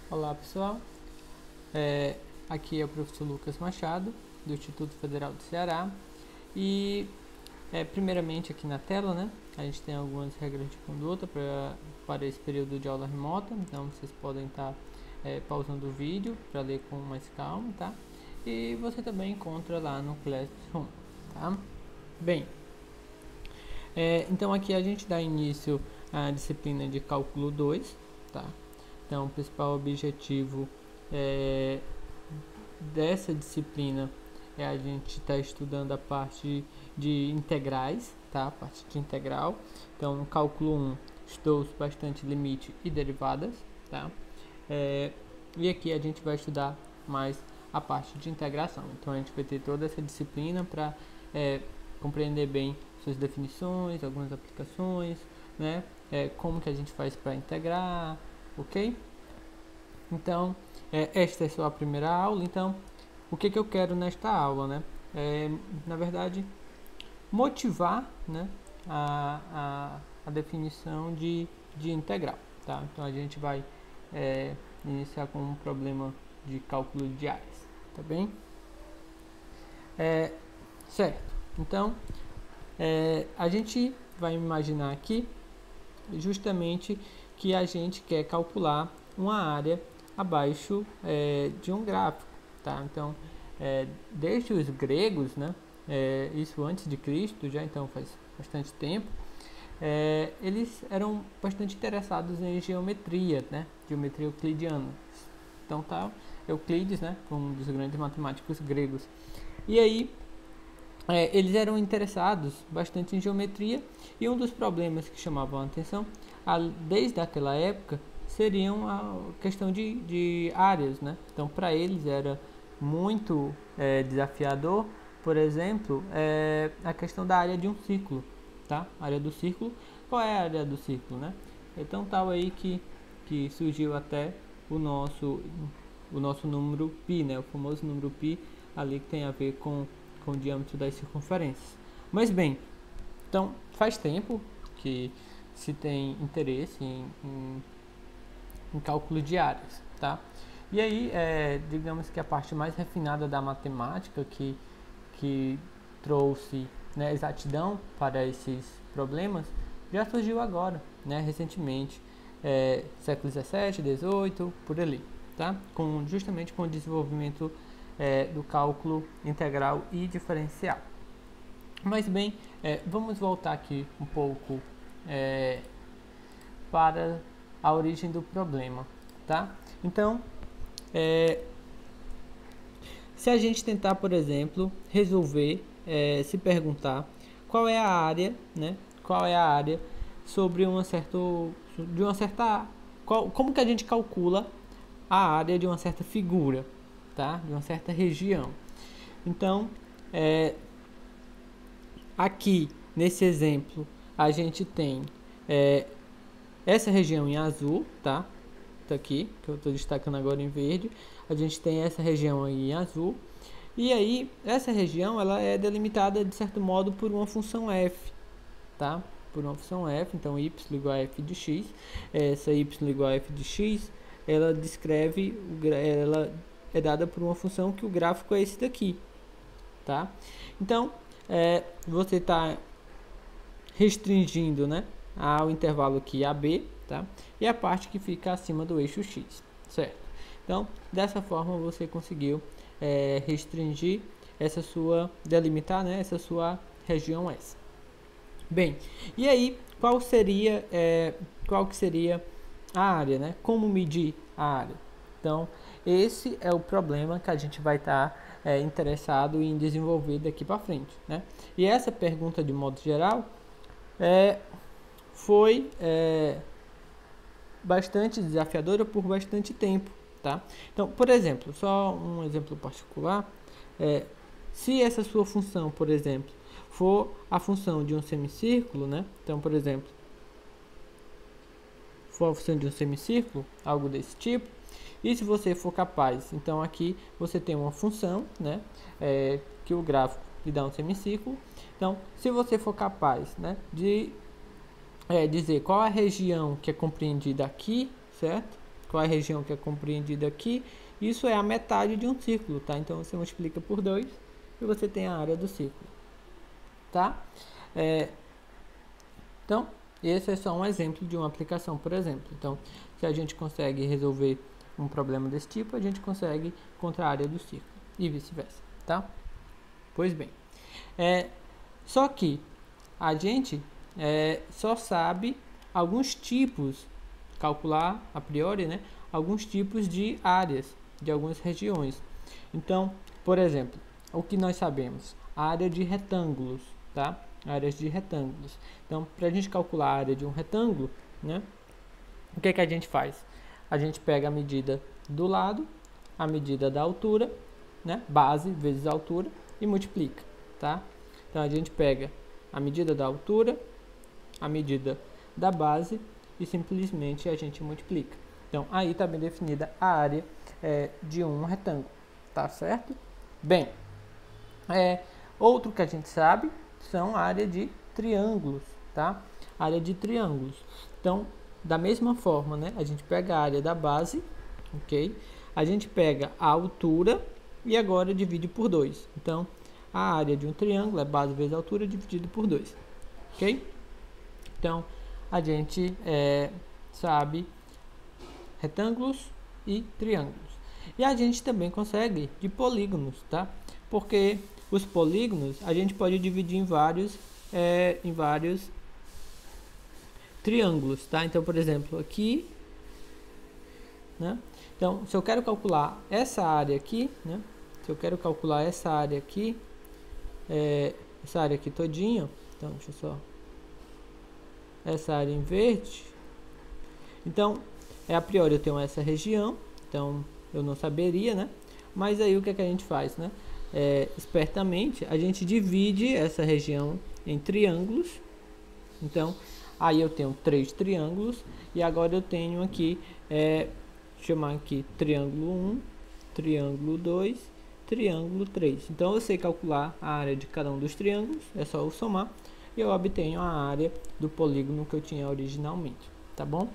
Olá pessoal, aqui é o professor Lucas Machado, do Instituto Federal do Ceará e primeiramente aqui na tela, né, a gente tem algumas regras de conduta para esse período de aula remota, então vocês podem estar pausando o vídeo para ler com mais calma, tá? E você também encontra lá no Classroom, tá? Bem, então aqui a gente dá início à disciplina de Cálculo 2, tá? Então, o principal objetivo dessa disciplina é a gente estar estudando a parte de integrais, tá? A parte de integral. Então, no cálculo 1, estudou bastante limite e derivadas, tá? E aqui a gente vai estudar mais a parte de integração. Então, a gente vai ter toda essa disciplina para compreender bem suas definições, algumas aplicações, né? Como que a gente faz para integrar, ok? Então, esta é só a primeira aula. Então, o que eu quero nesta aula, né? Na verdade, motivar, né, a definição de integral, tá? Então, a gente vai iniciar com um problema de cálculo de áreas, tá bem? Certo. Então, a gente vai imaginar aqui justamente que a gente quer calcular uma área abaixo de um gráfico, tá? Então, desde os gregos, né, isso antes de Cristo, já então faz bastante tempo, eles eram bastante interessados em geometria, né, geometria euclidiana. Então tá, Euclides, né, um dos grandes matemáticos gregos. E aí eles eram interessados bastante em geometria, e um dos problemas que chamavam a atenção desde aquela época seriam a questão de áreas, né? Então, para eles era muito desafiador, por exemplo, a questão da área de um círculo, tá? A área do círculo, qual é a área do círculo, né? Então, tal aí que surgiu até o nosso número π, né? O famoso número π ali que tem a ver com o diâmetro das circunferências. Mas bem, então faz tempo que se tem interesse em cálculo de áreas, tá? E aí, digamos que a parte mais refinada da matemática que trouxe, né, exatidão para esses problemas já surgiu agora, né, recentemente, século 17, 18, por ali, tá? Justamente com o desenvolvimento do cálculo integral e diferencial. Mas bem, vamos voltar aqui um pouco para a origem do problema, tá? Então, se a gente tentar, por exemplo, resolver, se perguntar qual é a área, né? Qual é a área sobre como que a gente calcula a área de uma certa figura, tá? De uma certa região. Então, aqui nesse exemplo a gente tem essa região em azul, tá? Tá aqui, que eu estou destacando agora em verde. A gente tem essa região aí em azul. E aí, essa região ela é delimitada de certo modo por uma função f, tá? Por uma função f, então y igual a f de x. Essa y igual a f de x, ela descreve, ela é dada por uma função que o gráfico é esse daqui, tá? Então, você está restringindo, né, ao intervalo aqui AB, tá? E a parte que fica acima do eixo x, certo? Então, dessa forma você conseguiu restringir delimitar, né, essa sua região S. Bem, e aí qual que seria a área, né? Como medir a área? Então, esse é o problema que a gente vai estar interessado em desenvolver daqui para frente, né? E essa pergunta, de modo geral, foi bastante desafiadora por bastante tempo, tá? Então, por exemplo, só um exemplo particular, se essa sua função, por exemplo, for a função de um semicírculo, né? Então, por exemplo, for a função de um semicírculo, algo desse tipo, e se você for capaz, então aqui você tem uma função, né, que o gráfico lhe dá um semicírculo. Então, se você for capaz, né, de dizer qual a região que é compreendida aqui, certo? qual é a região que é compreendida aqui, isso é a metade de um círculo, tá? Então você multiplica por 2 e você tem a área do círculo, tá? Então, esse é só um exemplo de uma aplicação, por exemplo. Então, se a gente consegue resolver um problema desse tipo, a gente consegue encontrar a área do círculo e vice-versa, tá? Pois bem, só que a gente só sabe alguns tipos, calcular a priori, né? Alguns tipos de áreas de algumas regiões. Então, por exemplo, o que nós sabemos? A área de retângulos, tá? Áreas de retângulos. Então, para a gente calcular a área de um retângulo, né? O que a gente faz? A gente pega a medida do lado, a medida da altura, né? Base vezes altura e multiplica, tá? Então, a gente pega a medida da altura, a medida da base e simplesmente a gente multiplica. Então, aí está bem definida a área de um retângulo, tá certo? Bem, outro que a gente sabe são a área de triângulos, tá? Área de triângulos. Então, da mesma forma, né? A gente pega a área da base, ok? A gente pega a altura e agora divide por 2. Então, a área de um triângulo é base vezes altura dividido por 2, ok? Então, a gente sabe retângulos e triângulos. E a gente também consegue de polígonos, tá? Porque os polígonos a gente pode dividir em vários triângulos, tá? Então, por exemplo, aqui, né? Então, se eu quero calcular essa área aqui, né? Se eu quero calcular essa área aqui todinha, então, deixa eu só... Essa área em verde. Então, a priori eu tenho essa região, então eu não saberia, né? Mas aí o que a gente faz, né? Espertamente, a gente divide essa região em triângulos. Então, aí eu tenho 3 triângulos e agora eu tenho aqui, chamar aqui triângulo 1, triângulo 2, triângulo 3. Então, eu sei calcular a área de cada um dos triângulos, é só eu somar e eu obtenho a área do polígono que eu tinha originalmente, tá bom?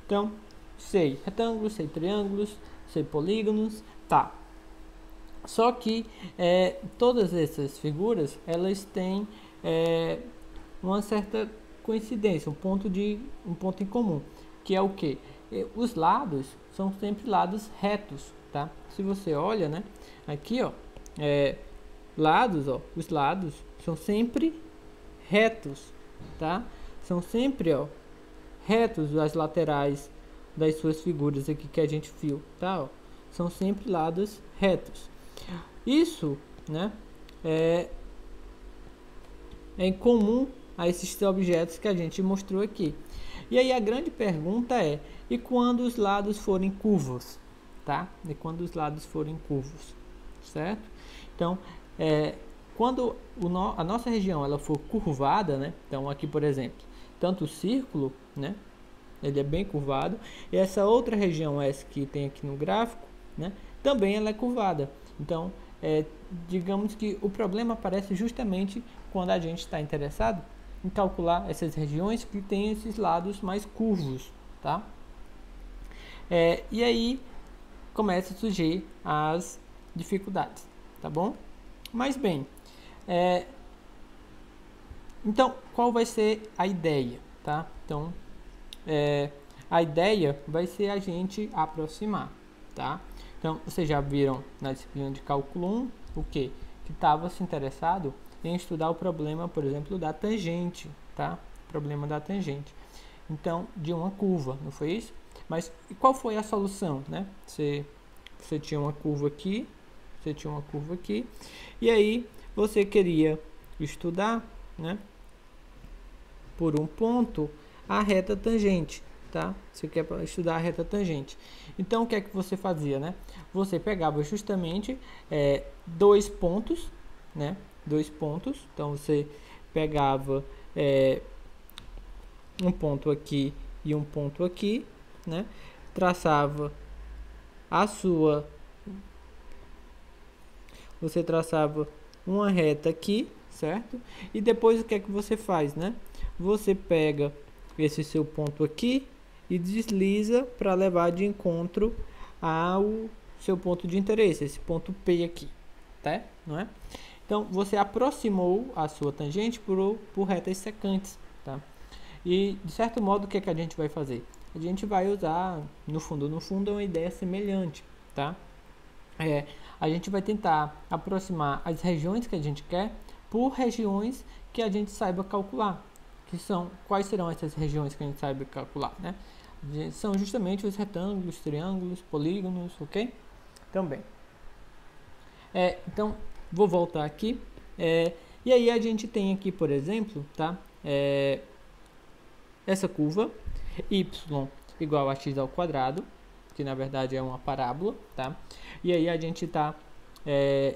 Então, sei retângulos, sei triângulos, sei polígonos, tá. Só que todas essas figuras, elas têm uma certa coincidência, um ponto em comum, que é o que? Os lados são sempre lados retos, tá? Se você olha, né? Aqui, ó, os lados são sempre retos, tá? São sempre, ó, retos as laterais das suas figuras aqui que a gente viu, tá? Ó, são sempre lados retos. Isso, né, é incomum a esses objetos que a gente mostrou aqui. E aí a grande pergunta é: e quando os lados forem curvos, tá? E quando os lados forem curvos, certo? Então, quando a nossa região ela for curvada, né? Então aqui, por exemplo, tanto o círculo, né? Ele é bem curvado. E essa outra região, essa que tem aqui no gráfico, né? Também ela é curvada. Então, digamos que o problema aparece justamente quando a gente está interessado em calcular essas regiões que têm esses lados mais curvos, tá? E aí começa a surgir as dificuldades, tá bom? Mas bem, então qual vai ser a ideia, tá? Então, a ideia vai ser a gente aproximar, tá? Então, vocês já viram na disciplina de cálculo 1 o quê? Que estava se interessado em estudar o problema, por exemplo, da tangente, tá? Problema da tangente. Então, de uma curva, não foi isso? Mas qual foi a solução, né? Você tinha uma curva aqui, e aí você queria estudar, né? Por um ponto, a reta tangente, tá? Você quer estudar a reta tangente. Então, o que é que você fazia, né? Você pegava justamente 2 pontos, né? 2 pontos. Então, você pegava um ponto aqui e um ponto aqui, né? Traçava você traçava uma reta aqui, certo? E depois o que é que você faz, né? Você pega esse seu ponto aqui e desliza para levar de encontro ao seu ponto de interesse, esse ponto P aqui, tá? Não é? Então, você aproximou a sua tangente por retas secantes, tá? E, de certo modo, o que é que a gente vai fazer? A gente vai usar, no fundo, é uma ideia semelhante, tá? A gente vai tentar aproximar as regiões que a gente quer por regiões que a gente saiba calcular. Quais serão essas regiões que a gente saiba calcular, né? São justamente os retângulos, triângulos, polígonos, ok? Também. Então, vou voltar aqui. E aí a gente tem aqui, por exemplo, tá? Essa curva y igual a x ao quadrado, que na verdade é uma parábola, tá? E aí a gente está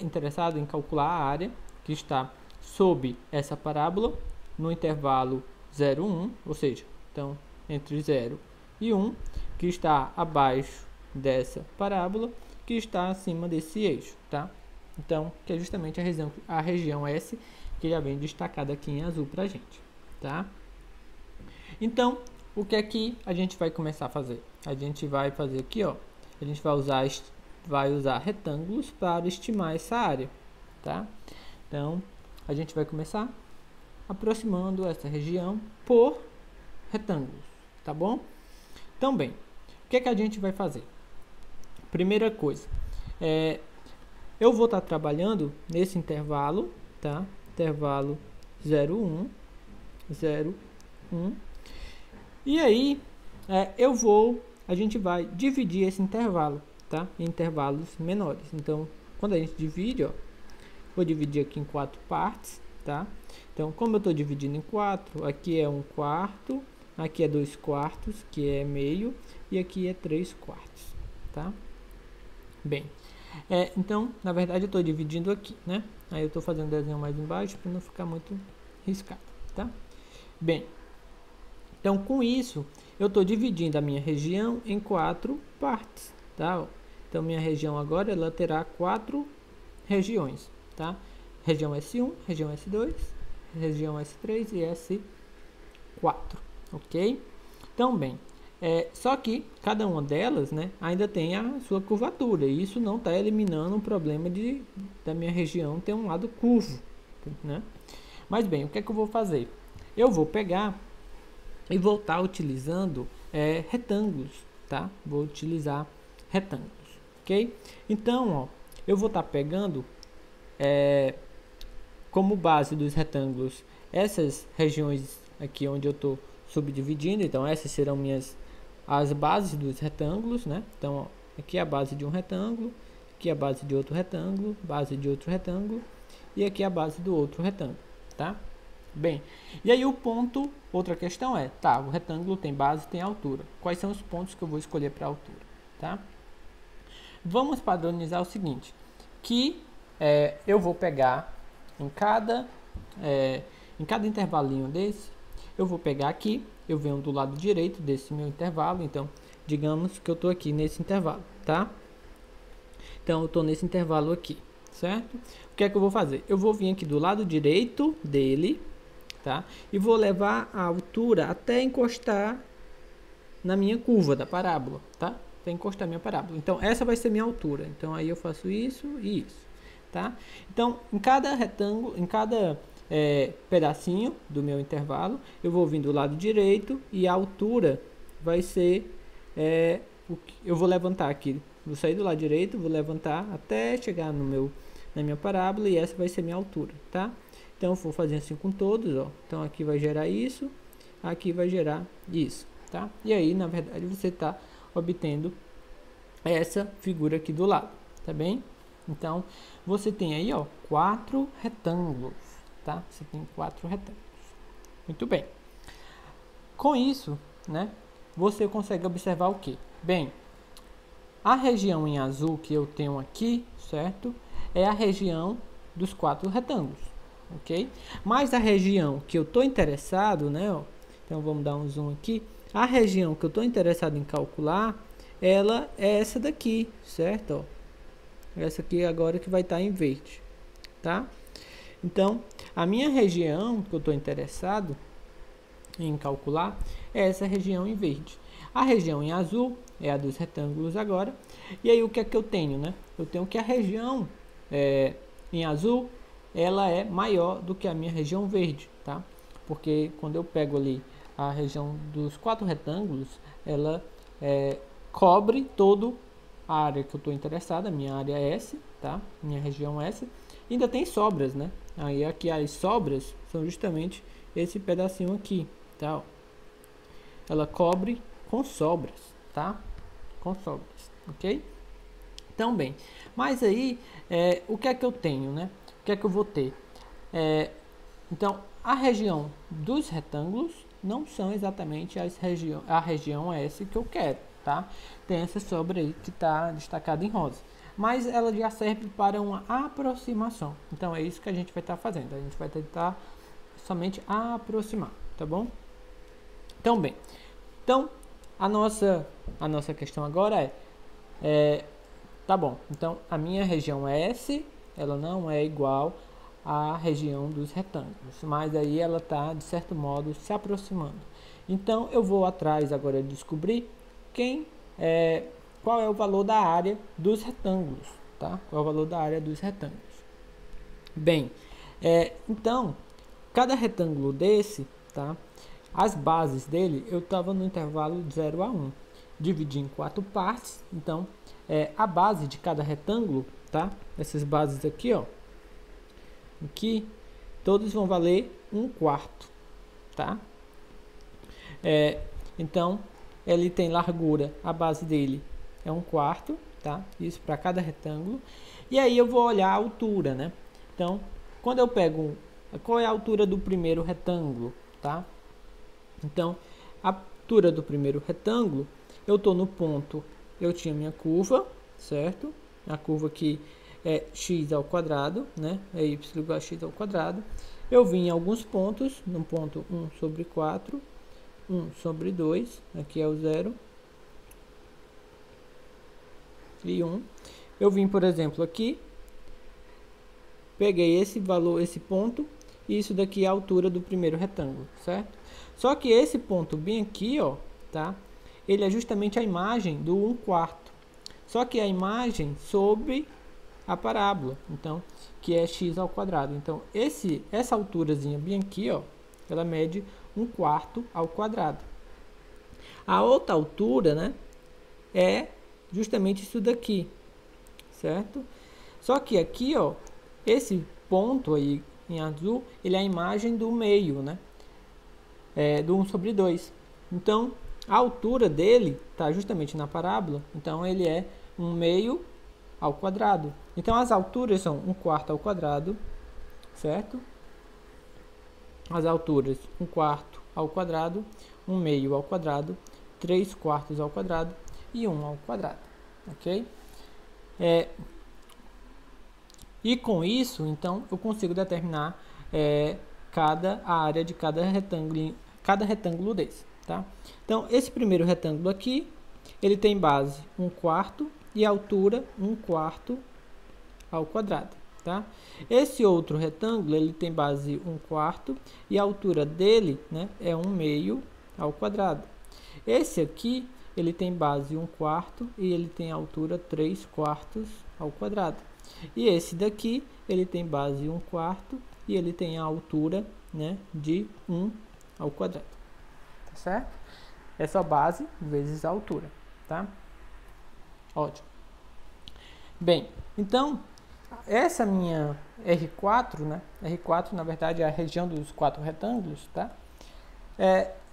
interessado em calcular a área que está sob essa parábola no intervalo 0, 1, ou seja, então entre 0 e 1, que está abaixo dessa parábola, que está acima desse eixo, tá? Então, que é justamente a região S, que já vem destacada aqui em azul para a gente, tá? Então, o que é que a gente vai começar a fazer? A gente vai fazer aqui, ó, a gente vai usar retângulos para estimar essa área, tá? Então, a gente vai começar aproximando essa região por retângulos, tá bom? Então, bem, o que é que a gente vai fazer? Primeira coisa, eu vou estar trabalhando nesse intervalo, tá? Intervalo 0, 1, 0, 1. E aí, a gente vai dividir esse intervalo, tá? Em intervalos menores. Então, quando a gente divide, ó, vou dividir aqui em 4 partes, tá? Então, como eu estou dividindo em 4, aqui é 1/4, aqui é 2/4, que é meio, e aqui é 3/4, tá? Bem, então, na verdade, eu estou dividindo aqui, né? Aí eu estou fazendo o desenho mais embaixo para não ficar muito riscado, tá? Bem, então, com isso, eu estou dividindo a minha região em 4 partes, tá? Então, minha região agora, ela terá 4 regiões, tá? Região S1, região S2, região S3 e S4, ok? Então, bem, só que cada uma delas, né, ainda tem a sua curvatura, e isso não está eliminando o problema da minha região ter um lado curvo, né? Mas, bem, o que é que eu vou fazer? Eu vou pegar e vou estar utilizando retângulos, tá? Vou utilizar retângulos, ok? Então, ó, eu vou estar pegando como base dos retângulos essas regiões aqui onde eu estou subdividindo. Então, essas serão as bases dos retângulos, né? Então, ó, aqui é a base de um retângulo, aqui é a base de outro retângulo, base de outro retângulo, e aqui é a base do outro retângulo, tá? Bem, e aí outra questão tá, o retângulo tem base, tem altura. Quais são os pontos que eu vou escolher para altura, tá? Vamos padronizar o seguinte, que eu vou pegar em cada intervalinho desse, eu vou pegar aqui, eu venho do lado direito desse meu intervalo, então, digamos que eu estou aqui nesse intervalo, tá? Então, eu estou nesse intervalo aqui, certo? O que é que eu vou fazer? Eu vou vir aqui do lado direito dele, tá? E vou levar a altura até encostar na minha curva da parábola, tá? Até encostar minha parábola. Então, essa vai ser minha altura. Então, aí eu faço isso e isso, tá? Então, em cada retângulo, em cada pedacinho do meu intervalo, eu vou vir do lado direito e a altura vai ser eu vou levantar aqui. Vou sair do lado direito, vou levantar até chegar na minha parábola e essa vai ser minha altura, tá? Então, eu vou fazer assim com todos, ó. Então, aqui vai gerar isso, aqui vai gerar isso, tá? E aí, na verdade, você está obtendo essa figura aqui do lado, tá bem? Então, você tem aí, ó, 4 retângulos, tá? Você tem 4 retângulos. Muito bem. Com isso, né, você consegue observar o quê? Bem, a região em azul que eu tenho aqui, certo? É a região dos 4 retângulos. Ok? Mas a região que eu estou interessado, né? Ó, então vamos dar um zoom aqui. A região que eu estou interessado em calcular, ela é essa daqui, certo? Ó, essa aqui agora que vai estar em verde, tá? Então, a minha região que eu estou interessado em calcular é essa região em verde. A região em azul é a dos retângulos agora. E aí o que é que eu tenho, né? Eu tenho que a região em azul, ela é maior do que a minha região verde, tá? Porque quando eu pego ali a região dos 4 retângulos, ela cobre toda a área que eu estou interessado, a minha área S, tá? Minha região S. Ainda tem sobras, né? Aí aqui as sobras são justamente esse pedacinho aqui, tá? Ela cobre com sobras, tá? Com sobras, ok? Então, bem, mas aí, o que é que eu tenho, né? O que é que eu vou ter? Então, a região dos retângulos não são exatamente a região S que eu quero, tá? Tem essa sobra aí que está destacada em rosa. Mas ela já serve para uma aproximação. Então, é isso que a gente vai estar fazendo. A gente vai tentar somente aproximar, tá bom? Então, bem. Então, a nossa questão agora tá bom, então a minha região S, ela não é igual à região dos retângulos, mas aí ela está, de certo modo, se aproximando. Então, eu vou atrás agora de descobrir qual é o valor da área dos retângulos, tá? Qual é o valor da área dos retângulos? Bem, então, cada retângulo desse, tá? As bases dele, eu estava no intervalo de 0 a 1. Dividi em 4 partes. Então, a base de cada retângulo, tá? Essas bases aqui, ó. Aqui, todos vão valer 1/4, tá? Então, ele tem largura, a base dele é 1/4, tá? Isso para cada retângulo. E aí eu vou olhar a altura, né? Então, quando eu pego, qual é a altura do primeiro retângulo, tá? Então, a altura do primeiro retângulo, eu estou no ponto, eu tinha minha curva, certo? A curva aqui é x ao quadrado, né? É y igual a x ao quadrado. Eu vim em alguns pontos, no ponto 1/4, 1/2, aqui é o 0 e 1. Eu vim, por exemplo, aqui, peguei esse valor, esse ponto, e isso daqui é a altura do primeiro retângulo, certo? Só que esse ponto bem aqui, ó, tá? Ele é justamente a imagem do 1/4. Só que a imagem sobre a parábola, então, que é x ao quadrado. Então, essa alturazinha bem aqui, ó, ela mede 1/4 ao quadrado. A outra altura, né, é justamente isso daqui, certo? Só que aqui, ó, esse ponto aí em azul, ele é a imagem do meio, né? Do 1/2. Então, a altura dele está justamente na parábola, então ele é 1/2 ao quadrado. Então, as alturas são 1/4 ao quadrado, certo? As alturas 1/4 ao quadrado, 1/2 ao quadrado, 3/4 ao quadrado e 1 ao quadrado, ok? E com isso, então, eu consigo determinar a área de cada retângulo desse, tá? Então, esse primeiro retângulo aqui, ele tem base 1/4 e altura 1/4 ao quadrado, tá? Esse outro retângulo, ele tem base 1/4 e a altura dele, né, é 1/2 ao quadrado. Esse aqui, ele tem base 1/4 e ele tem altura 3/4 ao quadrado. E esse daqui, ele tem base 1/4 e ele tem a altura, né, de 1 ao quadrado, tá certo? Essa base vezes a altura, tá? Ótimo. Bem, então, essa minha R4, né? R4, na verdade, é a região dos 4 retângulos, tá?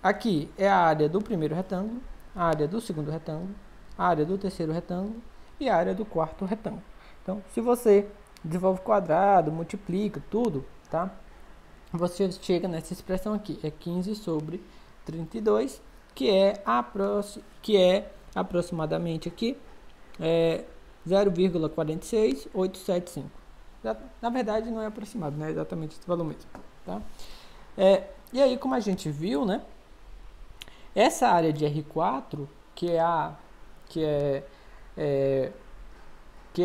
Aqui é a área do primeiro retângulo, a área do segundo retângulo, a área do terceiro retângulo e a área do quarto retângulo. Então, se você desenvolve quadrado, multiplica tudo, tá? Você chega nessa expressão aqui, é 15/32, que é aproximadamente aqui 0,46875. Na verdade, não é aproximado, né? É exatamente esse valor mesmo, tá? E aí, como a gente viu, né? Essa área de R4, que é a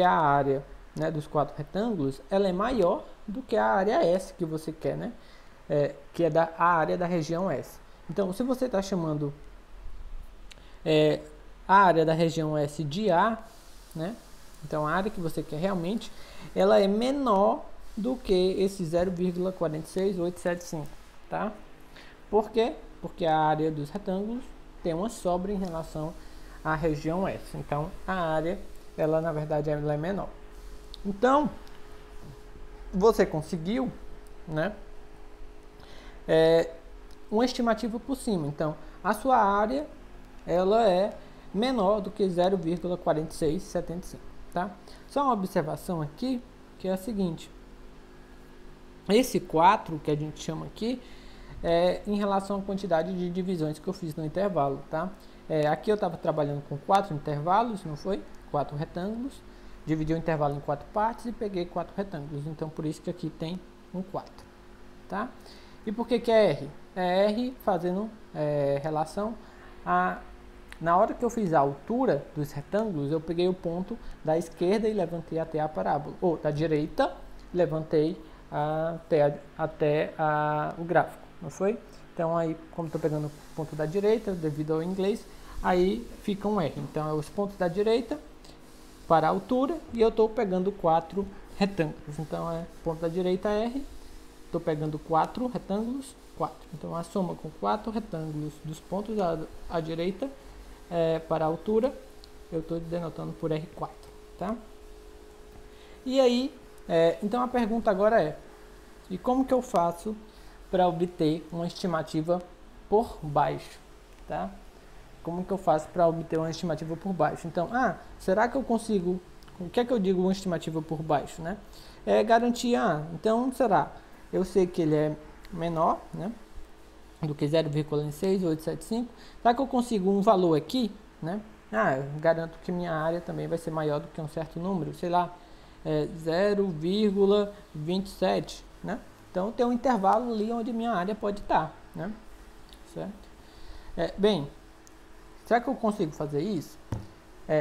área, né, dos 4 retângulos, ela é maior do que a área S que você quer, né? Que é a área da região S. Então, se você está chamando a área da região S de A, né? Então a área que você quer realmente, ela é menor do que esse 0,46875, tá? Por quê? Porque a área dos retângulos tem uma sobra em relação à região S. Então a área, ela na verdade ela é menor. Então você conseguiu, né? Uma estimativa por cima. Então a sua área, ela é menor do que 0,4675, tá? Só uma observação aqui, que é a seguinte: esse 4 que a gente chama aqui é em relação à quantidade de divisões que eu fiz no intervalo, tá? Aqui eu estava trabalhando com 4 intervalos, não foi? 4 retângulos, dividi o intervalo em 4 partes e peguei 4 retângulos, então por isso que aqui tem um 4, tá? E por que é R? É R fazendo relação a... Na hora que eu fiz a altura dos retângulos, eu peguei o ponto da esquerda e levantei até a parábola, ou da direita, levantei até o gráfico, não foi? Então aí, como estou pegando o ponto da direita, devido ao inglês, aí fica um R. Então é os pontos da direita para a altura e eu estou pegando 4 retângulos. Então é ponto da direita R, estou pegando 4 retângulos, 4. Então a soma com 4 retângulos dos pontos à direita para a altura, eu estou denotando por R4, tá? E aí, então a pergunta agora é: e como que eu faço para obter uma estimativa por baixo, tá? Como que eu faço para obter uma estimativa por baixo? Então, será que eu consigo... O que é que eu digo uma estimativa por baixo, né? É garantia. Então, será? Eu sei que ele é menor, né, do que 0,6875. Será que eu consigo um valor aqui, né? Eu garanto que minha área também vai ser maior do que um certo número, sei lá, 0,27, né? Então tem um intervalo ali onde minha área pode estar, né? Certo? Bem, será que eu consigo fazer isso?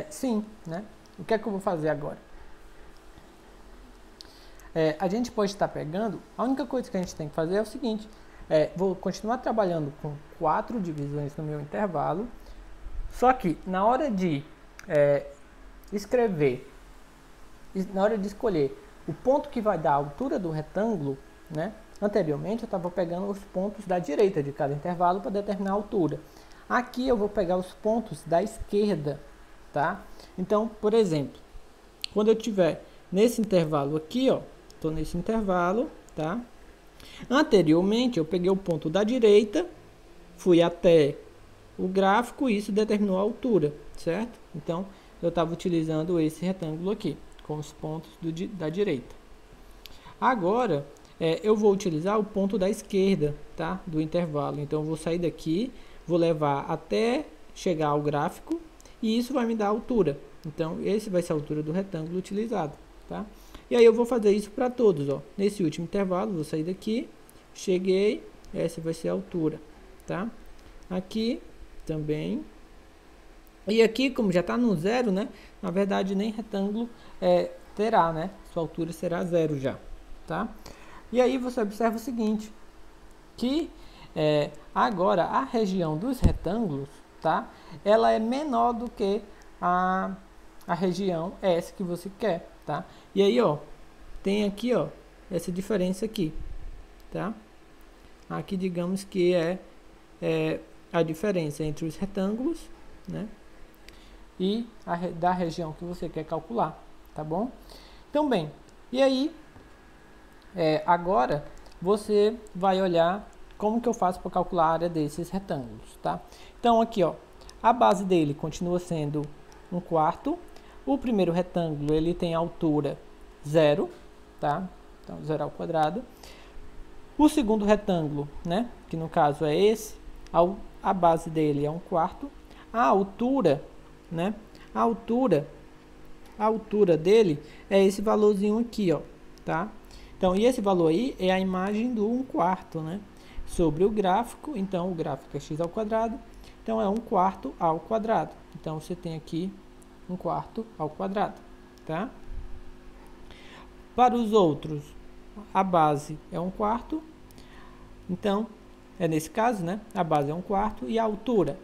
Sim, né? O que é que eu vou fazer agora? A gente pode estar pegando, a única coisa que a gente tem que fazer é o seguinte: vou continuar trabalhando com 4 divisões no meu intervalo, só que na hora de escrever, na hora de escolher o ponto que vai dar a altura do retângulo, né? Anteriormente eu estava pegando os pontos da direita de cada intervalo para determinar a altura. Aqui eu vou pegar os pontos da esquerda, tá? Então, por exemplo, quando eu tiver nesse intervalo aqui, ó, estou nesse intervalo, tá? Anteriormente eu peguei o ponto da direita, fui até o gráfico e isso determinou a altura, certo? Então eu estava utilizando esse retângulo aqui com os pontos da direita. Agora eu vou utilizar o ponto da esquerda, tá? Do intervalo. Então eu vou sair daqui, vou levar até chegar ao gráfico e isso vai me dar a altura. Então esse vai ser a altura do retângulo utilizado, tá? E aí eu vou fazer isso para todos, ó. Nesse último intervalo, vou sair daqui, cheguei, essa vai ser a altura, tá? Aqui também. E aqui, como já está no zero, né? Na verdade, nem retângulo terá, né? Sua altura será zero já, tá? E aí você observa o seguinte, que agora a região dos retângulos, tá? Ela é menor do que a região S que você quer, tá? E aí, ó, tem aqui, ó, essa diferença aqui, tá? Aqui, digamos que é a diferença entre os retângulos, né? E da região que você quer calcular, tá bom? Então, bem, e aí, agora você vai olhar como que eu faço para calcular a área desses retângulos, tá? Então, aqui, ó, a base dele continua sendo 1/4. O primeiro retângulo, ele tem altura 0, tá? Então, 0 ao quadrado. O segundo retângulo, né? Que no caso é esse, a base dele é 1/4. A altura, né? A altura dele é esse valorzinho aqui, ó, tá? Então, e esse valor aí é a imagem do 1/4, né? Sobre o gráfico, então o gráfico é x ao quadrado, então é 1/4 ao quadrado. Então, você tem aqui 1/4 ao quadrado, tá? Para os outros, a base é 1/4, então nesse caso, né, a base é 1/4 e a altura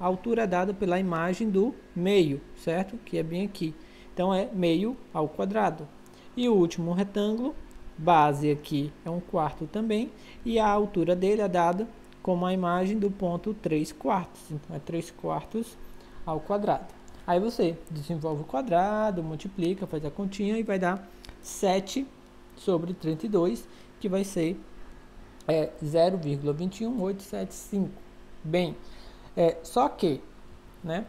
é dada pela imagem do meio, certo? Que é bem aqui. Então é meio ao quadrado. E o último retângulo, base aqui é 1/4 também, e a altura dele é dada como a imagem do ponto 3/4. Então é 3/4 ao quadrado. Aí você desenvolve o quadrado, multiplica, faz a continha e vai dar 7 sobre 32, que vai ser 0,21875. Bem, só que, né,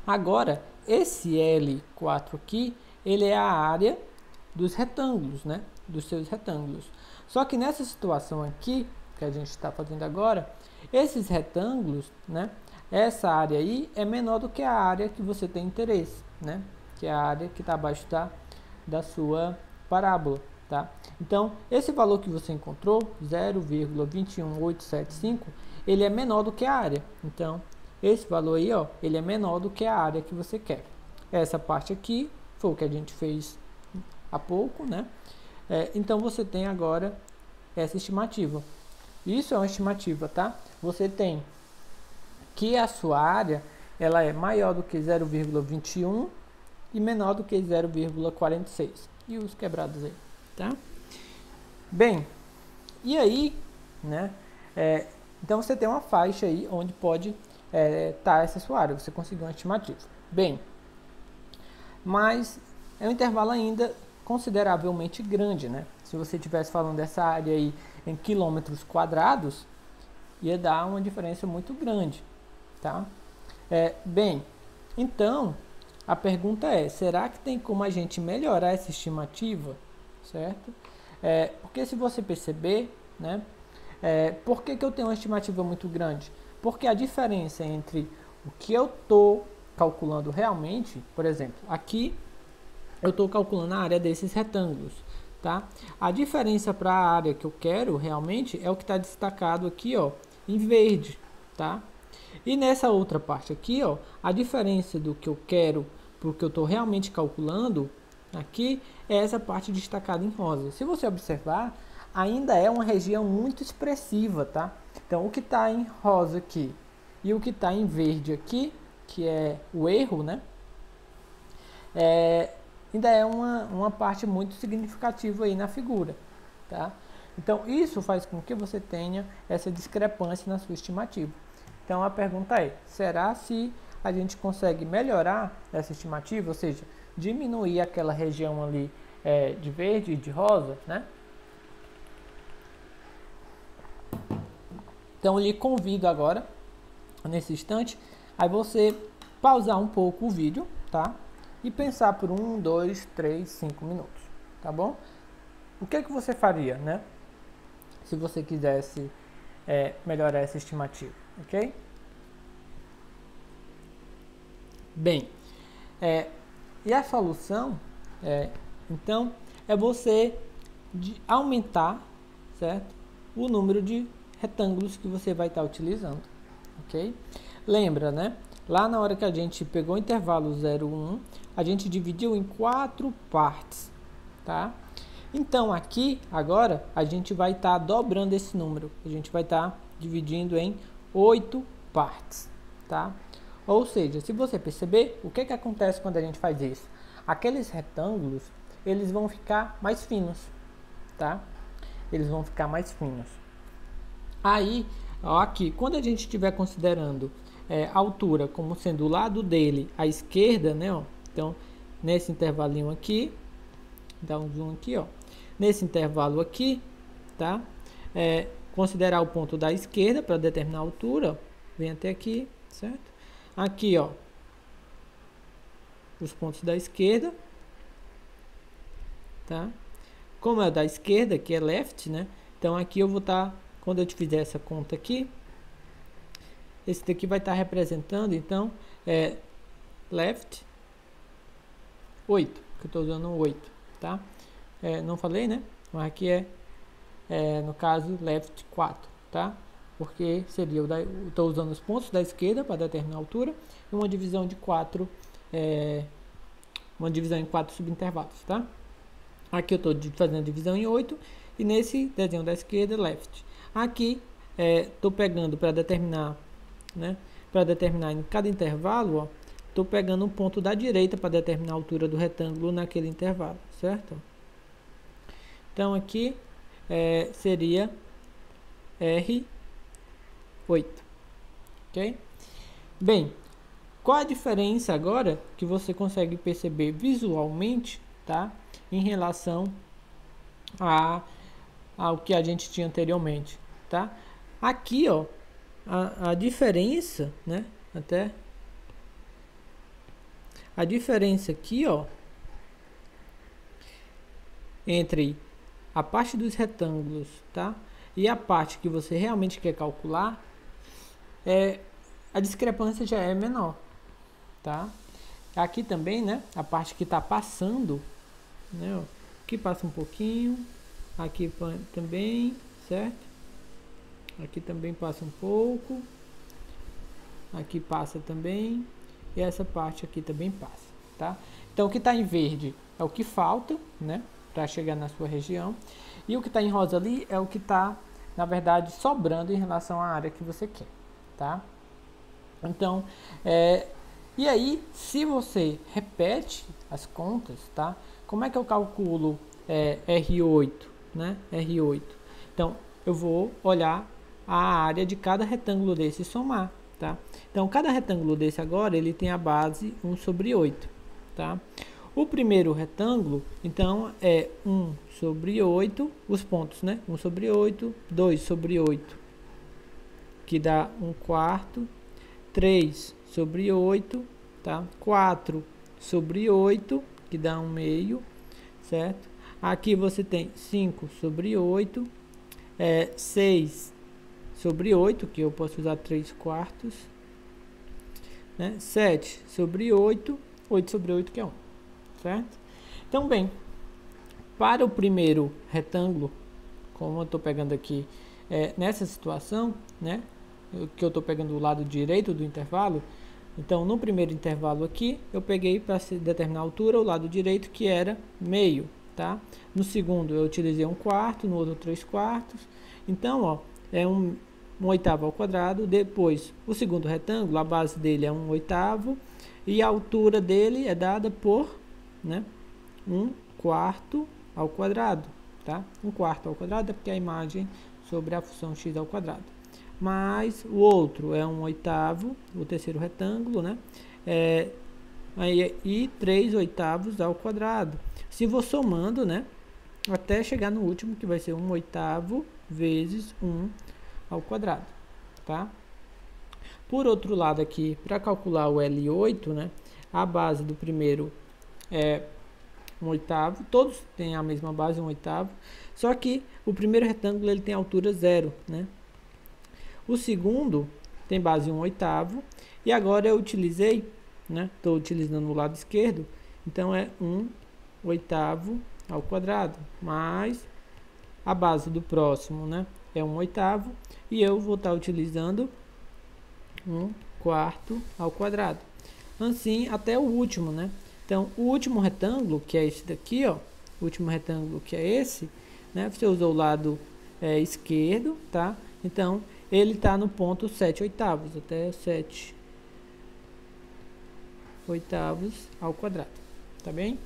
agora esse L4 aqui, ele é a área dos retângulos, né, dos seus retângulos. Só que nessa situação aqui, que a gente está fazendo agora, esses retângulos, né, essa área aí é menor do que a área que você tem interesse, né, que é a área que está abaixo da sua parábola. Tá? Então, esse valor que você encontrou, 0,21875, ele é menor do que a área. Então, esse valor aí, ó, ele é menor do que a área que você quer. Essa parte aqui foi o que a gente fez há pouco, né? Então, você tem agora essa estimativa. Isso é uma estimativa, tá? Você tem que a sua área, ela é maior do que 0,21 e menor do que 0,46. E os quebrados aí. Tá? Bem, e aí, né, então você tem uma faixa aí onde pode estar essa sua área, você conseguiu uma estimativa. Bem, mas é um intervalo ainda consideravelmente grande, né? Se você estivesse falando dessa área aí em quilômetros quadrados, ia dar uma diferença muito grande, tá? Bem, então, a pergunta é, será que tem como a gente melhorar essa estimativa? Certo? Porque se você perceber, né, por que eu tenho uma estimativa muito grande? Porque a diferença entre o que eu estou calculando realmente, por exemplo, aqui eu estou calculando a área desses retângulos, tá? A diferença para a área que eu quero realmente é o que está destacado aqui, ó, em verde, tá? E nessa outra parte aqui, ó, a diferença do que eu quero para o que eu estou realmente calculando aqui é essa parte destacada em rosa. Se você observar, ainda é uma região muito expressiva, tá? Então, o que está em rosa aqui e o que está em verde aqui, que é o erro, né? Ainda é uma parte muito significativa aí na figura, tá? Então, isso faz com que você tenha essa discrepância na sua estimativa. Então, a pergunta é, será se a gente consegue melhorar essa estimativa, ou seja, diminuir aquela região ali de verde e de rosa, né? Então, eu lhe convido agora, nesse instante, a você pausar um pouco o vídeo, tá? E pensar por 1, 2, 3, 5 minutos, tá bom? O que você faria, né? Se você quisesse melhorar essa estimativa, ok? Bem, e a solução, então, é você aumentar, certo? O número de retângulos que você vai estar utilizando, ok? Lembra, né? Lá na hora que a gente pegou o intervalo 0,1, a gente dividiu em 4 partes, tá? Então, aqui, agora, a gente vai estar dobrando esse número. A gente vai estar dividindo em 8 partes, tá? Ou seja, se você perceber, o que acontece quando a gente faz isso? Aqueles retângulos, eles vão ficar mais finos, tá? Eles vão ficar mais finos. Aí, ó, aqui, quando a gente estiver considerando a altura como sendo o lado dele à esquerda, né? Ó, então, nesse intervalinho aqui, dá um zoom aqui, ó. Nesse intervalo aqui, tá? Considerar o ponto da esquerda para determinar a altura, ó, vem até aqui, certo? Aqui, ó, os pontos da esquerda, tá? Como é da esquerda, que é left, né? Então aqui eu vou estar, quando eu te fizer essa conta aqui, esse daqui vai estar representando, então, left 8, que eu estou usando 8, tá? Não falei, né? Mas aqui no caso, left 4, tá? Porque seria estou usando os pontos da esquerda para determinar a altura e uma divisão de 4, uma divisão em 4 subintervalos, tá? Aqui eu estou fazendo a divisão em 8 e nesse desenho da esquerda, left. Aqui estou pegando para determinar, né? Para determinar em cada intervalo, estou pegando um ponto da direita para determinar a altura do retângulo naquele intervalo, certo? Então aqui seria R8, ok? Bem, qual a diferença agora que você consegue perceber visualmente, tá? Em relação ao que a gente tinha anteriormente, tá? Aqui, ó, a diferença, né? Até a diferença aqui, ó, entre a parte dos retângulos, tá? E a parte que você realmente quer calcular, a discrepância já é menor, tá? Aqui também, né? A parte que está passando, né? Aqui passa um pouquinho, aqui também, certo? Aqui também passa um pouco, aqui passa também, e essa parte aqui também passa, tá? Então o que está em verde é o que falta, né? Para chegar na sua região, e o que está em rosa ali é o que está, na verdade, sobrando em relação à área que você quer, tá? Então, e aí, se você repete as contas, tá? Como é que eu calculo R8, né? R8. Então, eu vou olhar a área de cada retângulo desse e somar, tá? Então, cada retângulo desse agora, ele tem a base 1 sobre 8, tá? O primeiro retângulo, então, é 1 sobre 8, os pontos, né? 1 sobre 8, 2 sobre 8, que dá 1/4, 3 sobre 8, tá? 4 sobre 8, que dá 1/2, certo? Aqui você tem 5 sobre 8, 6 sobre 8, que eu posso usar 3/4, né? 7 sobre 8, 8 sobre 8, que é 1, certo? Então, bem, para o primeiro retângulo, como eu estou pegando aqui nessa situação, né? Que eu estou pegando o lado direito do intervalo, então no primeiro intervalo aqui, eu peguei para determinar a altura o lado direito, que era meio, tá? No segundo eu utilizei 1/4, no outro 3/4, então, ó, é 1/8 ao quadrado. Depois, o segundo retângulo, a base dele é 1/8, e a altura dele é dada por, né, 1/4 ao quadrado, tá? 1/4 ao quadrado é porque a imagem sobre a função x ao quadrado. Mas o outro é 1/8, o terceiro retângulo, né? E 3/8 ao quadrado. Se for somando, né? Até chegar no último, que vai ser 1/8 vezes 1 ao quadrado, tá? Por outro lado aqui, para calcular o L8, né? A base do primeiro é 1/8, todos têm a mesma base, 1/8, só que o primeiro retângulo ele tem altura 0, né? O segundo tem base 1/8, e agora eu utilizei, né? Estou utilizando o lado esquerdo, então é 1/8 ao quadrado, mais a base do próximo, né? É 1/8, e eu vou estar utilizando 1/4 ao quadrado. Assim até o último, né? Então, o último retângulo, que é esse daqui, ó, o último retângulo que é esse, né? Você usou o lado esquerdo, tá? Então, ele está no ponto 7/8, até 7/8 ao quadrado, tá bem?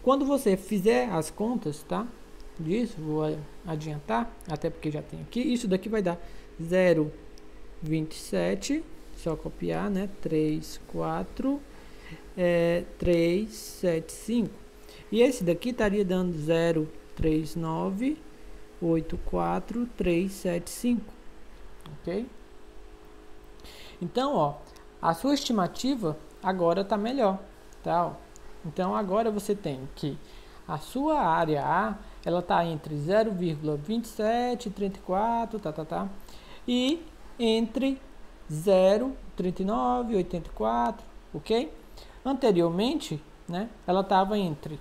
Quando você fizer as contas, tá? Disso, vou adiantar, até porque já tem aqui, isso daqui vai dar 0,27, só copiar, né? 3,4, 3,75. E esse daqui estaria dando 0,3984,375, ok? Então, ó, a sua estimativa agora está melhor, tá? Então, agora você tem que a sua área A, ela está entre 0,2734, e entre 0,3984, ok? Anteriormente, né, ela estava entre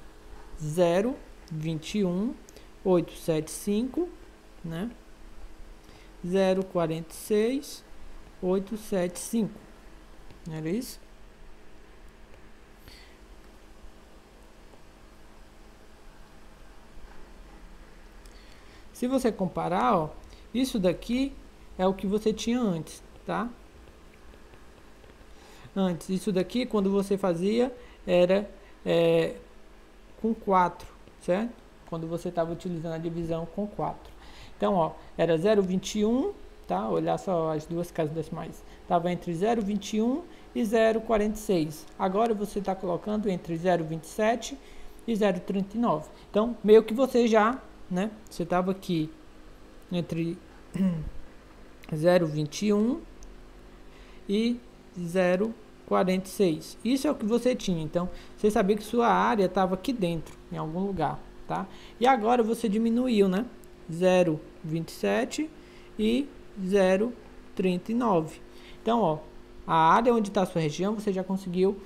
0,21875, né, 0,46875, não era isso? Se você comparar, ó, isso daqui é o que você tinha antes, tá? Antes, isso daqui, quando você fazia, era com 4, certo? Quando você estava utilizando a divisão com 4. Então, ó, era 0,21, tá? Olhar só as duas casas decimais. Estava entre 0,21 e 0,46. Agora você está colocando entre 0,27 e 0,39. Então, meio que você já, né? Você estava aqui entre 0,21 e 0,46. Isso é o que você tinha. Então, você sabia que sua área estava aqui dentro, em algum lugar, tá? E agora você diminuiu, né? 0,27 e 0,39. Então, ó, a área onde está a sua região, você já conseguiu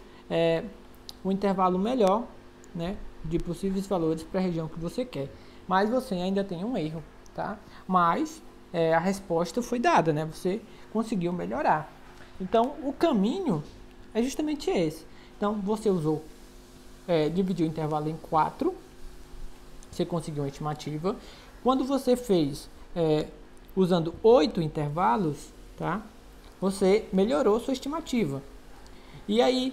um intervalo melhor, né, de possíveis valores para a região que você quer. Mas você ainda tem um erro, tá? Mas a resposta foi dada, né? Você conseguiu melhorar. Então, o caminho é justamente esse. Então, você usou, dividiu o intervalo em 4, você conseguiu uma estimativa. Quando você fez usando 8 intervalos, tá? Você melhorou sua estimativa. E aí,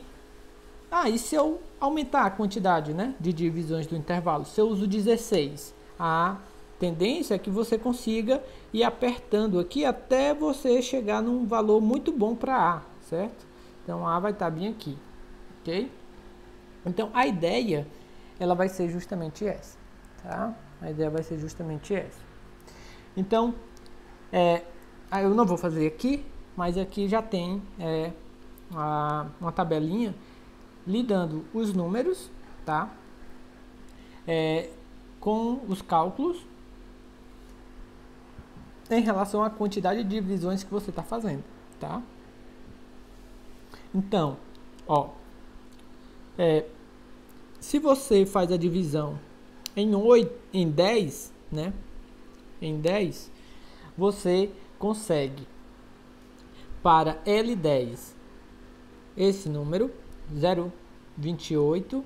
e se eu aumentar a quantidade, né, de divisões do intervalo? Se eu uso 16, a tendência é que você consiga ir apertando aqui até você chegar num valor muito bom para A, certo? Então, A vai estar bem aqui, ok? Então, a ideia, ela vai ser justamente essa, tá? A ideia vai ser justamente essa. Então, eu não vou fazer aqui, mas aqui já tem uma tabelinha lhe dando os números, tá? Com os cálculos em relação à quantidade de divisões que você está fazendo, tá? Então, ó, se você faz a divisão em 10, né? Em 10, você consegue para L10 esse número 0,28,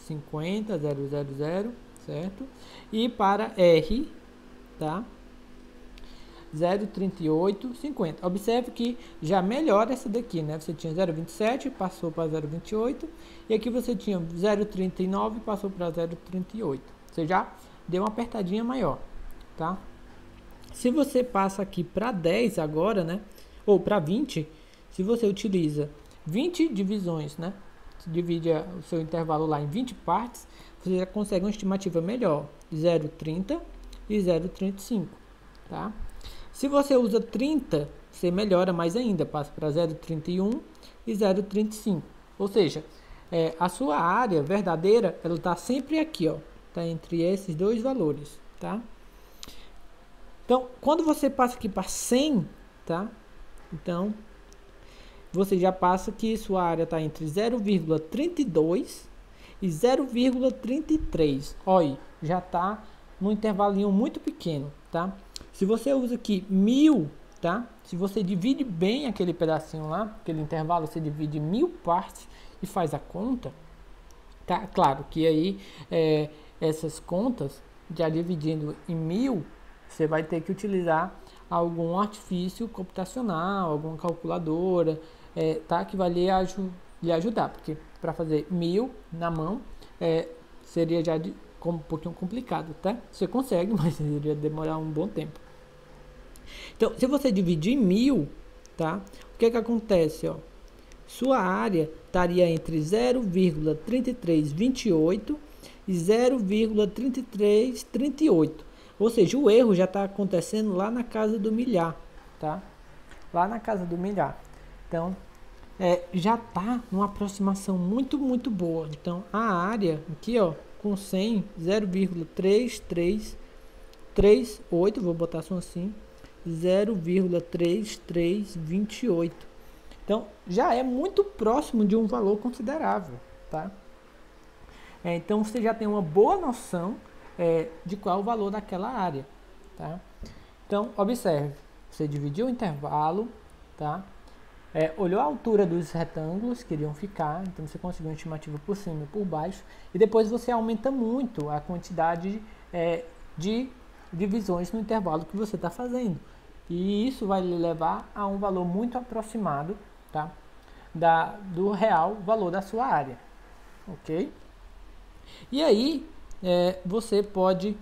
50, 000, certo? E para R, tá? 0,38, 50. Observe que já melhora essa daqui, né? Você tinha 0,27, passou para 0,28. E aqui você tinha 0,39, passou para 0,38. Você já deu uma apertadinha maior, tá? Se você passa aqui para 10 agora, né? Ou para 20, se você utiliza 20 divisões, né? Você divide o seu intervalo lá em 20 partes, você já consegue uma estimativa melhor, 0,30 e 0,35, tá? Se você usa 30, você melhora mais ainda, passa para 0,31 e 0,35. Ou seja, a sua área verdadeira, ela está sempre aqui, ó, tá entre esses dois valores, tá? Então, quando você passa aqui para 100, tá? Então, você já passa que sua área está entre 0,32 e 0,33. Olha, já está num intervalinho muito pequeno, tá? Se você usa aqui 1000, tá? Se você divide bem aquele pedacinho lá, aquele intervalo, você divide em 1000 partes e faz a conta, tá? Claro que aí essas contas, já dividindo em 1000, você vai ter que utilizar algum artifício computacional, alguma calculadora, tá? Que vai lhe ajudar, porque para fazer 1000 na mão seria já um pouquinho complicado, tá? Você consegue, mas iria demorar um bom tempo. Então, se você dividir em 1000, tá? O que acontece, ó? Sua área estaria entre 0,3328 e 0,3338. Ou seja, o erro já está acontecendo lá na casa do milhar, tá? Lá na casa do milhar. Então, já está numa aproximação muito, muito boa. Então, a área aqui, ó, com 100, 0,3338, vou botar só assim, 0,3328. Então, já é muito próximo de um valor considerável, tá? Então, você já tem uma boa noção de qual é o valor daquela área, tá? Então, observe, você dividiu o intervalo, tá? Olhou a altura dos retângulos que iriam ficar, então você conseguiu uma estimativa por cima e por baixo, e depois você aumenta muito a quantidade de divisões no intervalo que você está fazendo. E isso vai lhe levar a um valor muito aproximado, tá? Do real valor da sua área, ok? E aí, você pode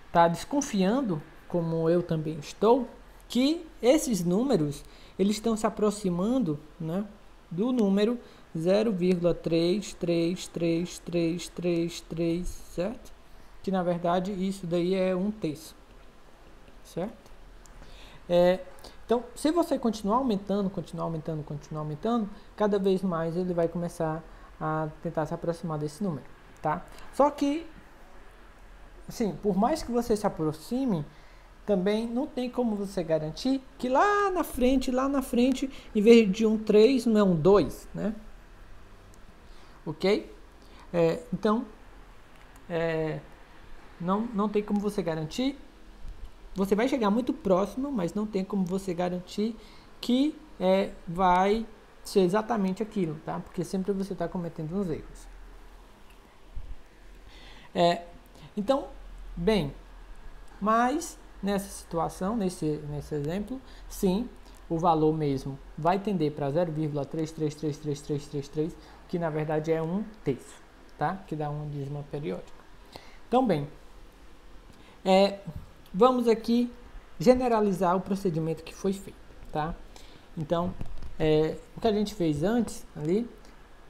estar desconfiando, como eu também estou, que esses números, eles estão se aproximando, né, do número 0,3333333, certo? Que na verdade isso daí é 1/3, certo? Então, se você continuar aumentando, cada vez mais ele vai começar a tentar se aproximar desse número, tá? Só que, assim, por mais que você se aproxime, também não tem como você garantir que lá na frente, em vez de 1/3, não é 1/2, né? Ok? Então, não tem como você garantir. Você vai chegar muito próximo, mas não tem como você garantir que vai ser exatamente aquilo, tá? Porque sempre você está cometendo uns erros. Então, bem, mas nessa situação, nesse exemplo, sim, o valor mesmo vai tender para 0,333333, que na verdade é 1/3, tá? Que dá um dízimo periódico. Então, bem, vamos aqui generalizar o procedimento que foi feito, tá? Então, o que a gente fez antes ali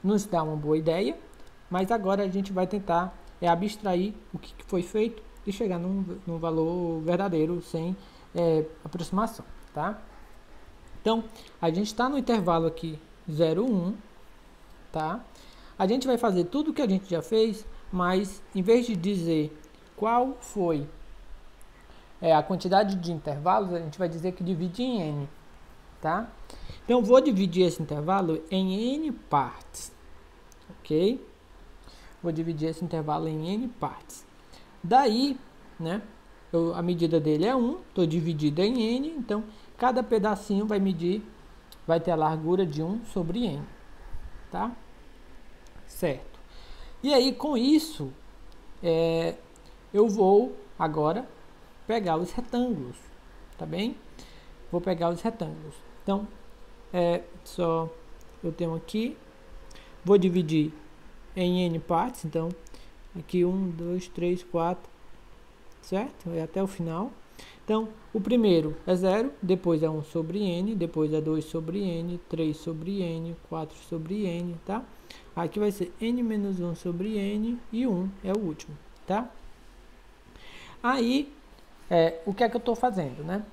nos dá uma boa ideia, mas agora a gente vai tentar abstrair o que foi feito e chegar num valor verdadeiro sem aproximação, tá? Então, a gente está no intervalo aqui 0,1, tá? A gente vai fazer tudo o que a gente já fez, mas em vez de dizer qual foi a quantidade de intervalos, a gente vai dizer que divide em n, tá? Então, vou dividir esse intervalo em n partes, ok? Vou dividir esse intervalo em n partes. Daí, né, a medida dele é 1, estou dividido em n, então cada pedacinho vai ter a largura de 1 sobre n, tá? Certo. E aí, com isso, eu vou agora pegar os retângulos, tá bem? Vou pegar os retângulos. Então, eu tenho aqui, vou dividir em n partes, então, aqui 1, 2, 3, 4, certo? Até o final. Então, o primeiro é 0, depois é 1 sobre n, depois é 2 sobre n, 3 sobre n, 4 sobre n, tá? Aqui vai ser n menos 1 sobre n e 1 é o último, tá? Aí, o que é que eu estou fazendo, né?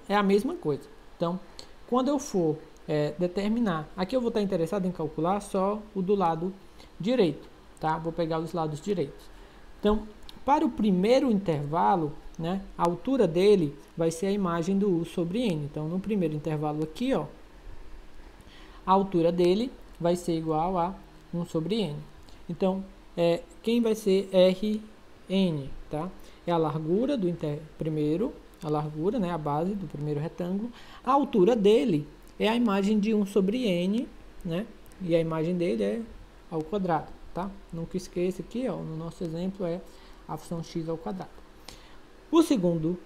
É a mesma coisa. Então, quando eu for determinar, aqui eu vou estar interessado em calcular só o do lado direito, tá? Vou pegar os lados direitos. Então, para o primeiro intervalo, né, a altura dele vai ser a imagem do u sobre n. Então, no primeiro intervalo aqui, ó, a altura dele vai ser igual a 1 sobre n. Então, quem vai ser Rn, tá? É a largura do primeiro, a largura, né, a base do primeiro retângulo. A altura dele é a imagem de 1 sobre n, né? E a imagem dele é ao quadrado, tá? Nunca esqueça aqui, ó, no nosso exemplo é a função x ao quadrado. O segundo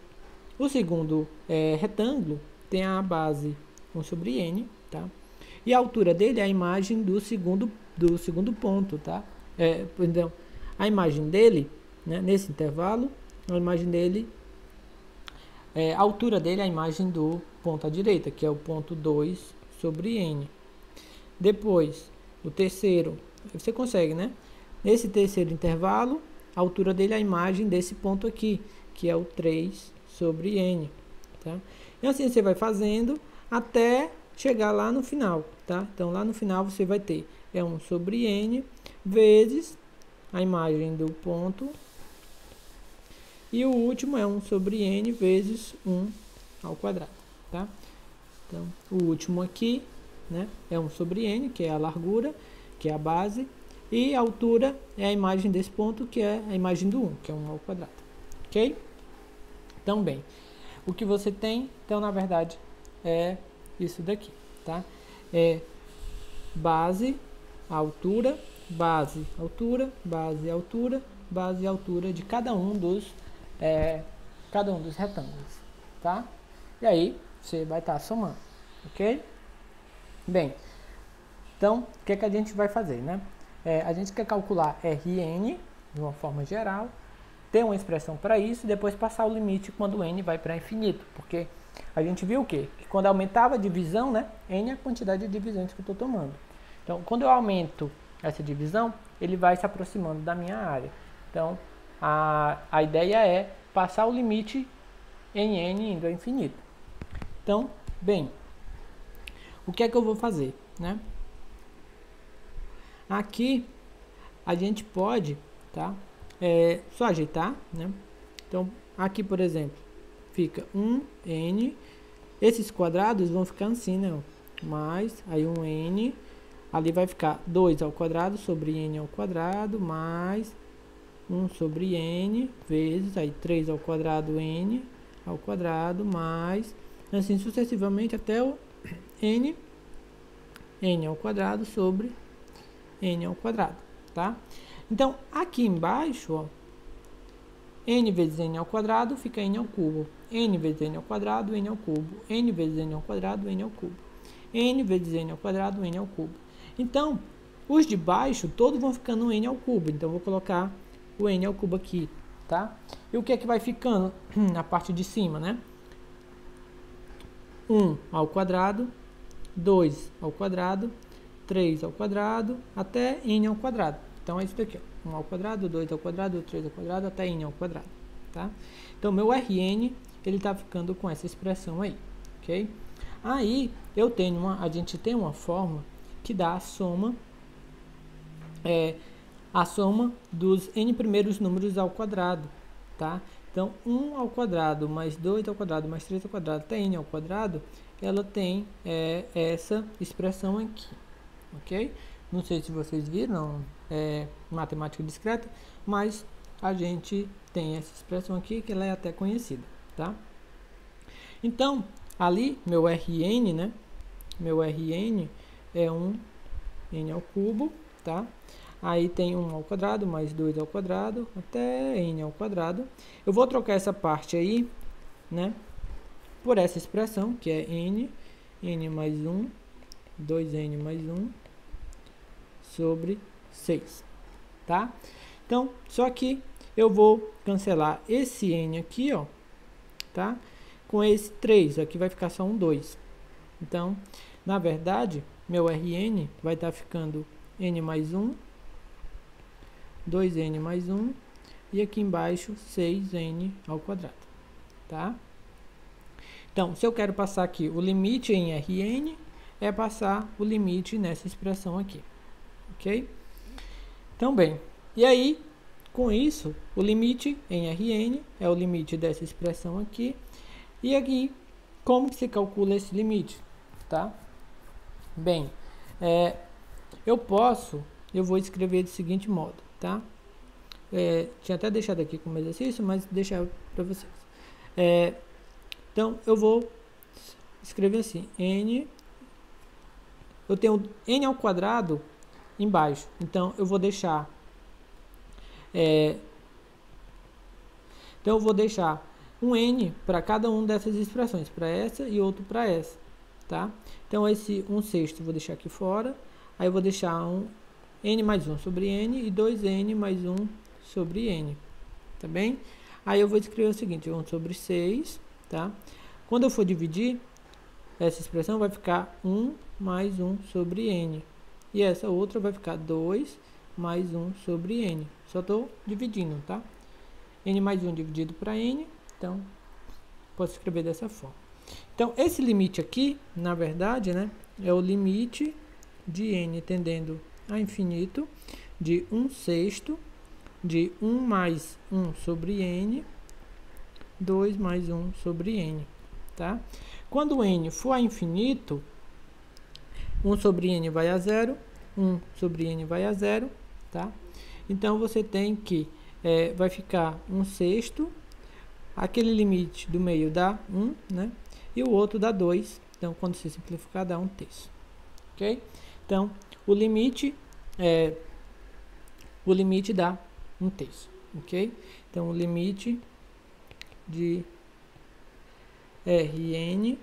retângulo tem a base 1 sobre n, tá? E a altura dele é a imagem do segundo ponto, tá? Então, a imagem dele, né, nesse intervalo, a imagem dele, a altura dele é a imagem do ponto à direita, que é o ponto 2 sobre n. Depois, o terceiro, você consegue, né? Nesse terceiro intervalo, a altura dele é a imagem desse ponto aqui, que é o 3 sobre n, tá? E assim você vai fazendo até chegar lá no final, tá? Então, lá no final você vai ter 1 sobre n vezes a imagem do ponto, e o último é 1 sobre n vezes 1 ao quadrado, tá? Então, o último aqui, né, é 1 sobre n, que é a largura, que é a base, e a altura é a imagem desse ponto, que é a imagem do 1, que é 1 ao quadrado, ok? Então, bem, o que você tem, então, na verdade, é isso daqui, tá? Base, altura, base, altura, base, altura, base, altura de cada um dos cada um dos retângulos, tá? E aí, você vai estar somando, ok? Bem, então, o que é que a gente vai fazer, né? A gente quer calcular Rn, de uma forma geral, ter uma expressão para isso, e depois passar o limite quando n vai para infinito, porque a gente viu o quê? Que quando aumentava a divisão, né? N é a quantidade de divisões que eu estou tomando. Então, quando eu aumento essa divisão, ele vai se aproximando da minha área. Então, a ideia é passar o limite em n indo ao infinito. Então, bem, o que é que eu vou fazer, né? Aqui, a gente pode, tá? Só ajeitar, né? Então, aqui, por exemplo, fica 1n, esses quadrados vão ficar assim, né? Mais, aí 1n, ali vai ficar 2 ao quadrado sobre n ao quadrado, mais 1 sobre n, vezes, aí 3 ao quadrado n ao quadrado, mais, assim sucessivamente até o n ao quadrado sobre n ao quadrado, tá? Então, aqui embaixo, ó, n vezes n ao quadrado fica n ao cubo, n vezes n ao quadrado, n ao cubo, n vezes n ao quadrado, n ao cubo, n vezes n ao quadrado, n ao cubo. Então, os de baixo todos vão ficando n ao cubo, então vou colocar o n ao cubo aqui, tá? E o que é que vai ficando na parte de cima, né? 1 ao quadrado, 2 ao quadrado, 3 ao quadrado, até n ao quadrado. Então, é isso daqui, ó. 1 ao quadrado, 2 ao quadrado, 3 ao quadrado, até n ao quadrado, tá? Então, meu Rn, ele tá ficando com essa expressão aí, ok? Aí, a gente tem uma fórmula que dá a soma dos n primeiros números ao quadrado, tá? Então, 1 ao quadrado mais 2 ao quadrado mais 3 ao quadrado até n ao quadrado, ela tem essa expressão aqui, ok? Não sei se vocês viram, matemática discreta, mas a gente tem essa expressão aqui que ela é até conhecida, tá? Então, ali, meu Rn, né? Meu Rn é 1n ao cubo, tá? Aí tem 1 ao quadrado mais 2 ao quadrado até n ao quadrado. Eu vou trocar essa parte aí, né? Por essa expressão, que é n mais 1, 2n mais 1 sobre 6, tá? Então, só que eu vou cancelar esse n aqui, ó, tá? Com esse 3, aqui vai ficar só um 2. Então, na verdade, meu Rn vai estar ficando n mais 1, 2n mais 1, e aqui embaixo 6n ao quadrado, tá? Então, se eu quero passar aqui o limite em Rn, é passar o limite nessa expressão aqui, ok? Então, bem, e aí, com isso, o limite em Rn é o limite dessa expressão aqui, e aqui, como que se calcula esse limite, tá? Bem, eu vou escrever do seguinte modo, tá? Tinha até deixado aqui como exercício, mas deixar para vocês. Então, eu vou escrever assim, eu tenho n ao quadrado embaixo, então eu vou deixar, um n para cada uma dessas expressões, para essa e outro para essa, tá? Então, esse 1/6 eu vou deixar aqui fora, aí eu vou deixar n mais 1 sobre n e 2n mais 1 sobre n, tá bem? Aí eu vou escrever o seguinte, 1 sobre 6, tá? Quando eu for dividir, essa expressão vai ficar 1 mais 1 sobre n. E essa outra vai ficar 2 mais 1 sobre n. Só estou dividindo, tá? N mais 1 dividido para n, então, posso escrever dessa forma. Então, esse limite aqui, na verdade, né, é o limite de n tendendo a infinito de 1/6 de 1 mais 1 sobre n, 2 mais 1 sobre n, tá? Quando n for a infinito, 1 sobre n vai a 0, 1 sobre n vai a 0, tá? Então, você tem que, vai ficar 1/6, aquele limite do meio dá 1, né? E o outro dá 2, então, quando se simplificar, dá 1/3, ok? Então, o limite dá 1/3, ok? Então, o limite de Rn,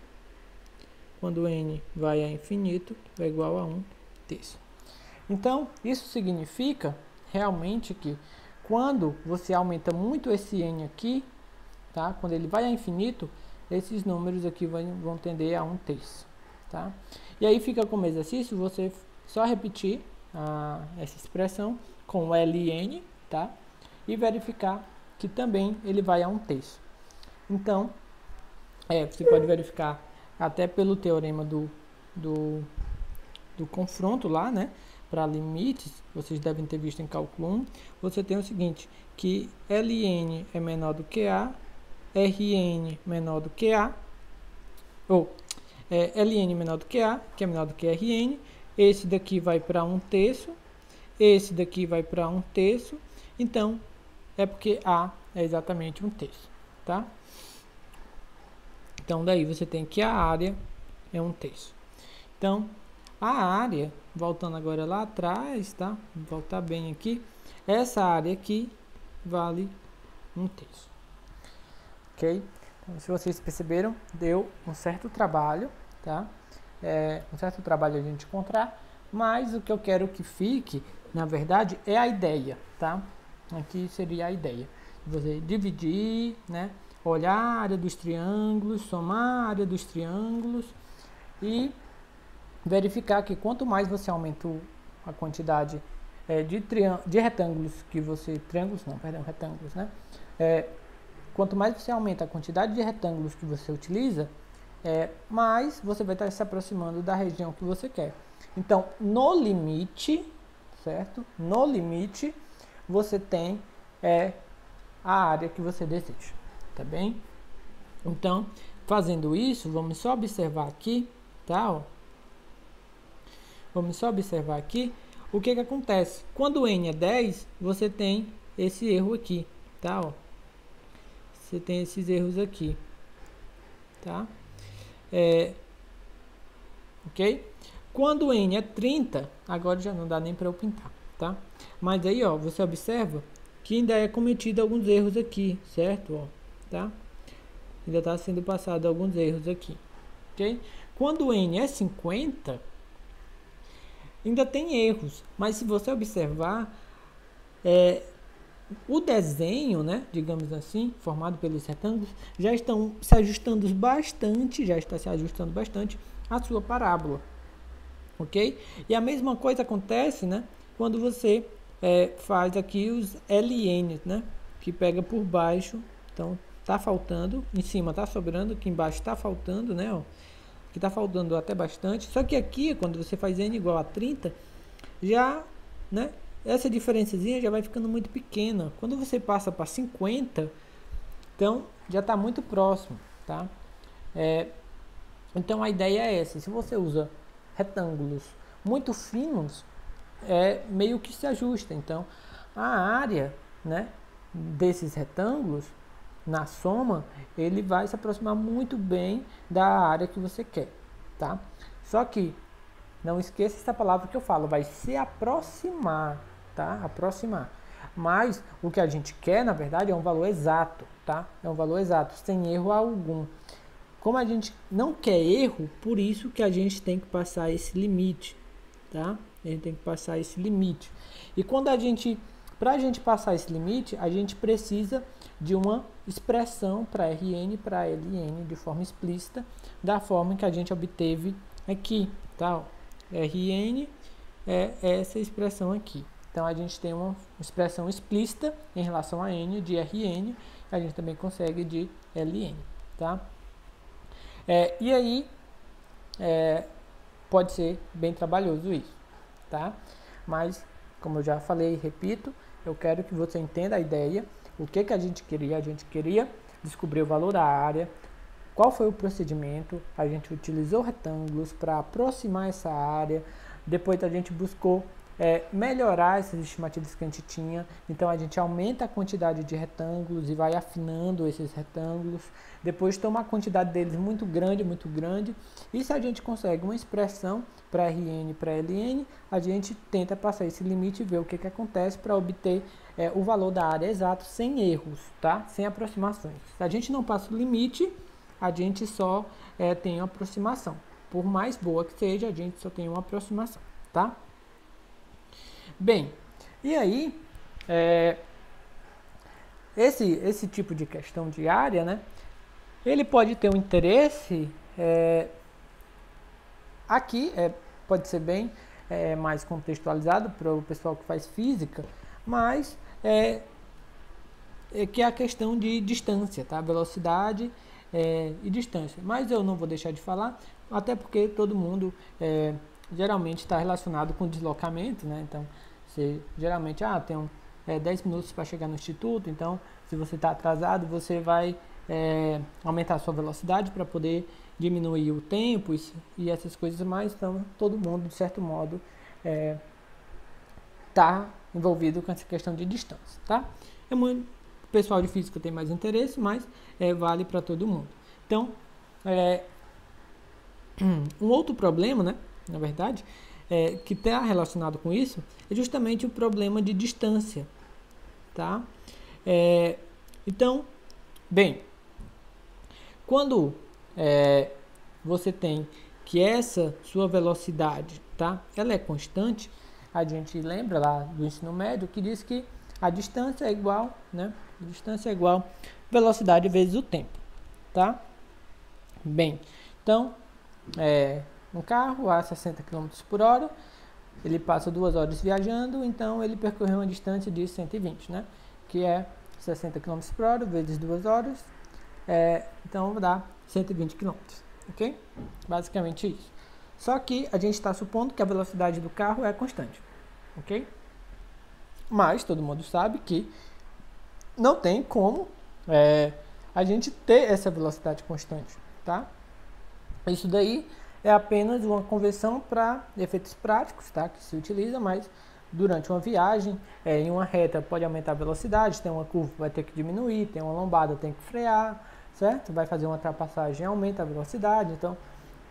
quando n vai a infinito, é igual a 1/3. Então, isso significa realmente que quando você aumenta muito esse n aqui, tá? Quando ele vai a infinito, esses números aqui vão tender a 1/3, tá? E aí fica como exercício você só repetir essa expressão com Ln, tá? E verificar que também ele vai a 1/3. Então, você pode verificar até pelo teorema do confronto lá, né? Para limites, vocês devem ter visto em cálculo 1, você tem o seguinte, que Ln é menor do que A, Rn menor do que A, ou Ln menor do que A, que é menor do que Rn, esse daqui vai para 1/3, esse daqui vai para 1/3, então é porque A é exatamente 1/3, tá? Então daí você tem que a área é 1/3. Então, a área, voltando agora lá atrás, tá? Vou voltar bem aqui. Essa área aqui vale 1/3. Ok? Então, se vocês perceberam, deu um certo trabalho, tá? Um certo trabalho a gente encontrar, mas o que eu quero que fique, na verdade, é a ideia, tá? Aqui seria a ideia. Você dividir, né? Olhar a área dos triângulos, somar a área dos triângulos e verificar que quanto mais você aumenta a quantidade de retângulos que você... retângulos, né? Quanto mais você aumenta a quantidade de retângulos que você utiliza, mais você vai estar se aproximando da região que você quer. Então, no limite, certo? No limite, você tem a área que você deseja, tá bem? Então, fazendo isso, vamos só observar aqui, tá? Ó. Vamos só observar aqui o que acontece. Quando n é 10, você tem esse erro aqui, tá? Ó. Você tem esses erros aqui, tá? Ok? Quando n é 30, agora já não dá nem para eu pintar, tá? Mas aí, ó, você observa que ainda é cometido alguns erros aqui, certo? Ó, tá? Ainda está sendo passado alguns erros aqui, ok? Quando n é 50, ainda tem erros, mas se você observar, o desenho, né, digamos assim, formado pelos retângulos, já estão se ajustando bastante, já está se ajustando bastante a sua parábola, ok? E a mesma coisa acontece, né, quando você faz aqui os LN, né, que pega por baixo, então tá faltando, em cima tá sobrando, aqui embaixo tá faltando, né, ó, que tá faltando até bastante, só que aqui, quando você faz n igual a 30, já, né, essa diferençazinha já vai ficando muito pequena. Quando você passa para 50, então já está muito próximo, tá? Então a ideia é essa, se você usa retângulos muito finos, meio que se ajusta. Então a área, né, desses retângulos, na soma, ele vai se aproximar muito bem da área que você quer, tá? Só que não esqueça essa palavra que eu falo, vai se aproximar, tá? Aproximar. Mas o que a gente quer, na verdade, é um valor exato, tá? É um valor exato, sem erro algum. Como a gente não quer erro, por isso que a gente tem que passar esse limite, tá? A gente tem que passar esse limite. E quando para a gente passar esse limite, a gente precisa de uma expressão para Rn e para Ln de forma explícita, da forma que a gente obteve aqui, tá? Rn é essa expressão aqui. Então a gente tem uma expressão explícita em relação a n de Rn, a gente também consegue de Ln, tá? E aí pode ser bem trabalhoso isso, tá? Mas como eu já falei e repito, eu quero que você entenda a ideia. O que a gente queria? A gente queria descobrir o valor da área. Qual foi o procedimento? A gente utilizou retângulos para aproximar essa área. Depois a gente buscou melhorar essas estimativas que a gente tinha. Então a gente aumenta a quantidade de retângulos e vai afinando esses retângulos. Depois toma a quantidade deles muito grande, e se a gente consegue uma expressão para Rn e para Ln, a gente tenta passar esse limite e ver o que acontece para obter o valor da área exato sem erros, tá? Sem aproximações. Se a gente não passa o limite, a gente só tem uma aproximação. Por mais boa que seja, a gente só tem uma aproximação, tá? Bem, e aí, esse tipo de questão de área, né? Ele pode ter um interesse aqui, pode ser bem mais contextualizado para o pessoal que faz física, mas que é a questão de distância, tá? Velocidade e distância. Mas eu não vou deixar de falar, até porque todo mundo geralmente está relacionado com deslocamento, né? Então, você geralmente tem 10 minutos para chegar no instituto, então se você está atrasado, você vai aumentar a sua velocidade para poder diminuir o tempo e essas coisas mais. Então, todo mundo, de certo modo, está envolvido com essa questão de distância, tá? O pessoal de física tem mais interesse, mas vale para todo mundo. Então, um outro problema, né, na verdade, que está relacionado com isso, é justamente o problema de distância, tá? Então, bem, quando você tem que essa sua velocidade, tá, ela é constante, a gente lembra lá do ensino médio que diz que a distância é igual, né? A distância é igual velocidade vezes o tempo, tá? Bem, então, um carro a 60 km por hora, ele passa 2 horas viajando, então ele percorreu uma distância de 120, né? Que é 60 km por hora vezes 2 horas, então vai dar 120 km, ok? Basicamente isso. Só que a gente está supondo que a velocidade do carro é constante, ok? Mas todo mundo sabe que não tem como a gente ter essa velocidade constante, tá? Isso daí é apenas uma conversão para efeitos práticos, tá? Que se utiliza, mas durante uma viagem, em uma reta pode aumentar a velocidade, tem uma curva vai ter que diminuir, tem uma lombada tem que frear, certo? Vai fazer uma ultrapassagem, aumenta a velocidade, então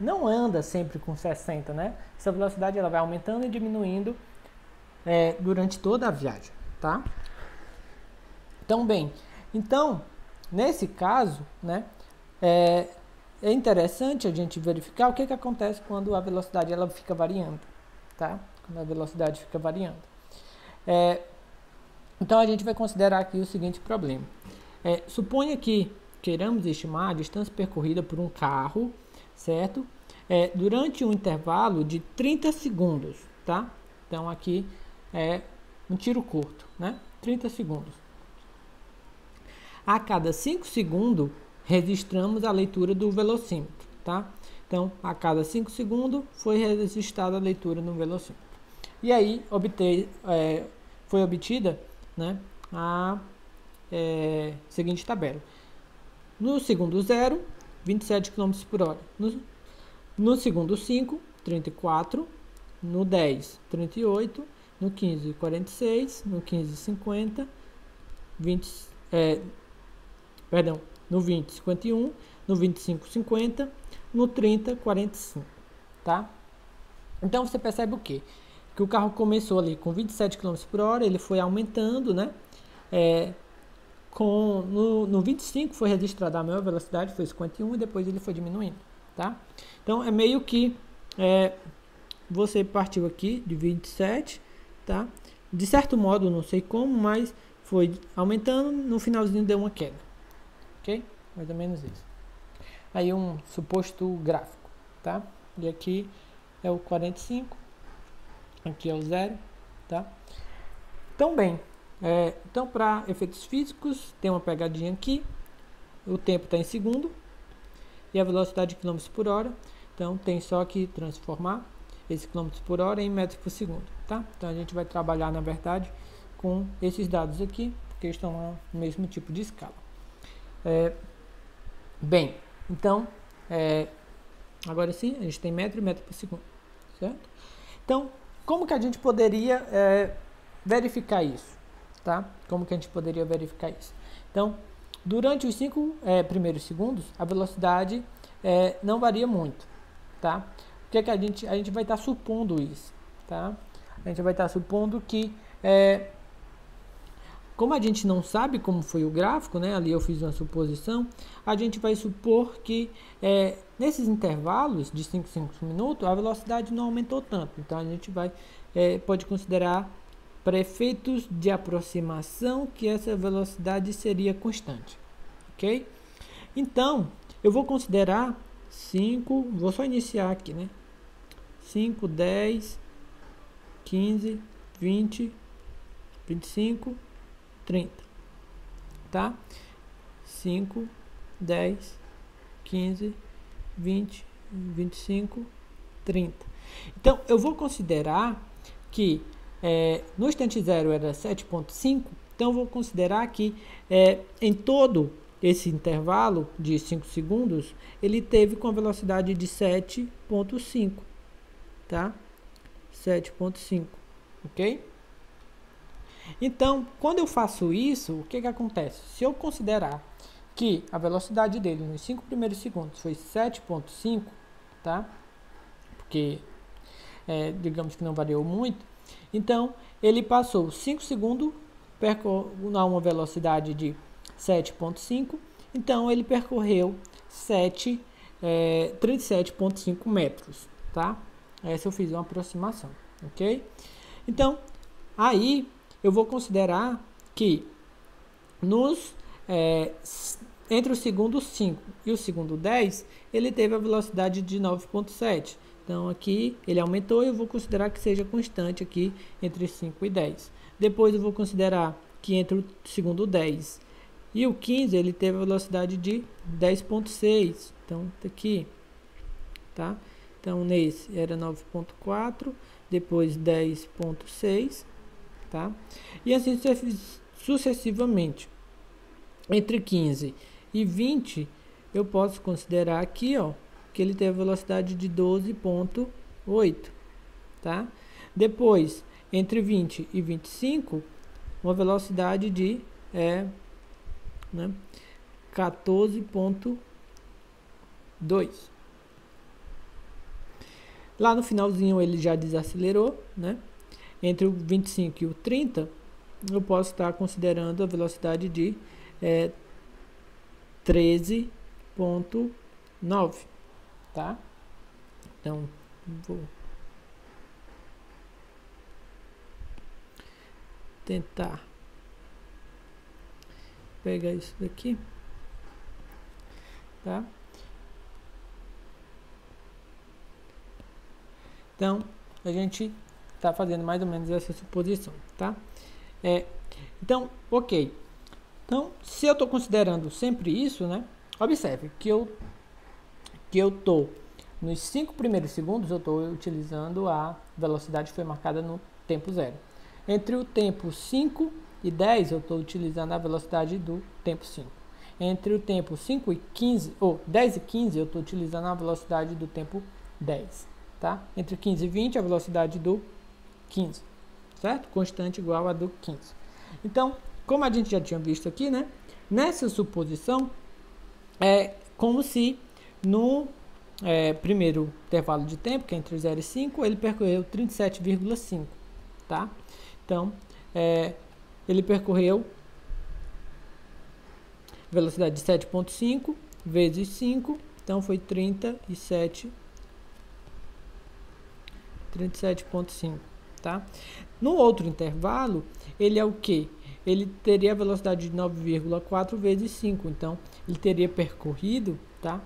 não anda sempre com 60, né? Essa velocidade ela vai aumentando e diminuindo durante toda a viagem, tá? Então, bem, nesse caso, né, é interessante a gente verificar o que acontece quando a velocidade ela fica variando, tá? Quando a velocidade fica variando. Então, a gente vai considerar aqui o seguinte problema. Suponha que queiramos estimar a distância percorrida por um carro, certo? Durante um intervalo de 30 segundos, tá? Então, aqui é um tiro curto, né? 30 segundos. A cada 5 segundos, registramos a leitura do velocímetro, tá? Então, a cada 5 segundos, foi registrada a leitura no velocímetro. E aí, foi obtida, né, a seguinte tabela. No segundo 0, 27 km por hora. No segundo 5, 34. No 10, 38. No 15, 46. No 15, 50. No 20, 51. No 25, 50. No 30, 45. Tá? Então, você percebe o quê? Que o carro começou ali com 27 km por hora, ele foi aumentando, né? No 25 foi registrada a maior velocidade, foi 51, e depois ele foi diminuindo, tá? Então, é meio que você partiu aqui de 27, tá? De certo modo, não sei como, mas foi aumentando, no finalzinho deu uma queda, ok? Mais ou menos isso. Aí um suposto gráfico, tá? E aqui é o 45, aqui é o 0, tá? Então, bem, então para efeitos físicos, tem uma pegadinha aqui, o tempo está em segundo, e a velocidade de km por hora, então tem só que transformar esse km por hora em metros por segundo, tá? Então a gente vai trabalhar, na verdade, com esses dados aqui, porque estão no mesmo tipo de escala. Bem, então, agora sim, a gente tem metro e metro por segundo, certo? Então, como que a gente poderia verificar isso? Tá? Como que a gente poderia verificar isso? Então, durante os 5 primeiros segundos, a velocidade não varia muito. Tá? O que é que a gente vai estar supondo isso? Tá? A gente vai estar supondo que, como a gente não sabe como foi o gráfico, né? Ali eu fiz uma suposição, a gente vai supor que nesses intervalos de 5 minutos, a velocidade não aumentou tanto. Então, a gente pode considerar, para efeitos de aproximação, que essa velocidade seria constante. Ok? Então, eu vou considerar 5, vou só iniciar aqui, né? 5, 10, 15, 20, 25, 30, tá? 5, 10, 15, 20, 25, 30. Então, eu vou considerar que no instante zero era 7,5, então eu vou considerar que em todo esse intervalo de 5 segundos, ele teve com a velocidade de 7,5, tá? 7,5, ok? Então, quando eu faço isso, o que acontece? Se eu considerar que a velocidade dele nos 5 primeiros segundos foi 7,5, tá? Porque, digamos que não variou muito, então ele passou 5 segundos a uma velocidade de 7,5, então ele percorreu 37,5 metros, tá? Essa eu fiz uma aproximação, ok? Então, aí eu vou considerar que entre o segundo 5 e o segundo 10, ele teve a velocidade de 9,7. Então, aqui ele aumentou e eu vou considerar que seja constante aqui entre 5 e 10. Depois eu vou considerar que entre o segundo 10 e o 15, ele teve a velocidade de 10,6. Então, tá aqui, tá? Então, nesse era 9,4, depois 10,6, tá? E assim sucessivamente. Entre 15 e 20, eu posso considerar aqui, ó, que ele teve a velocidade de 12,8, tá? Depois, entre 20 e 25, uma velocidade de 14,2. Lá no finalzinho ele já desacelerou, né? Entre o 25 e o 30, eu posso estar considerando a velocidade de 13,9, tá? Então, vou tentar pegar isso daqui, tá? Então, a gente está fazendo mais ou menos essa suposição, tá? Então, ok. Então, se eu estou considerando sempre isso, né? Observe que eu estou nos 5 primeiros segundos, eu estou utilizando a velocidade que foi marcada no tempo zero. Entre o tempo 5 e 10, eu estou utilizando a velocidade do tempo 5. Entre o tempo 5 e 15, ou 10 e 15, eu estou utilizando a velocidade do tempo 10. Tá? Entre 15 e 20, a velocidade do 15. Certo? Constante igual a do 15. Então, como a gente já tinha visto aqui, né? Nessa suposição, é como se no primeiro intervalo de tempo, que é entre 0 e 5, ele percorreu 37,5, tá? Então, ele percorreu velocidade de 7,5 vezes 5, então foi 37,5, tá? No outro intervalo, ele é o que? Ele teria a velocidade de 9,4 vezes 5, então ele teria percorrido, tá?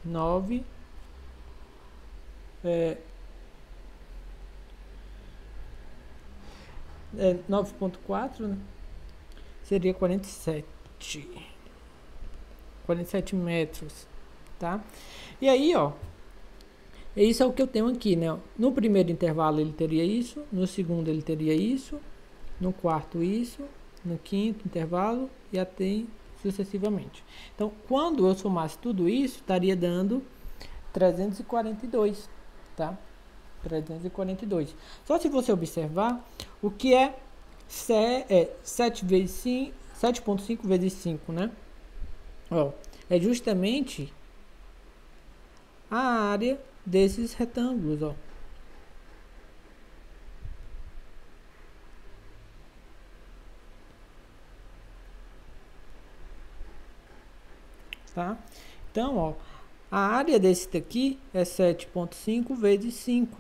9,4, né? Seria 47 metros, tá? E aí, ó, isso é o que eu tenho aqui, né? No primeiro intervalo ele teria isso, no segundo ele teria isso, no quarto isso, no quinto intervalo e até sucessivamente. Então, quando eu somasse tudo isso, estaria dando 342, tá? 342. Só se você observar o que é 7,5 vezes 5, né? Ó, é justamente a área desses retângulos, ó. Tá? Então, ó, a área desse daqui é 7,5 vezes 5.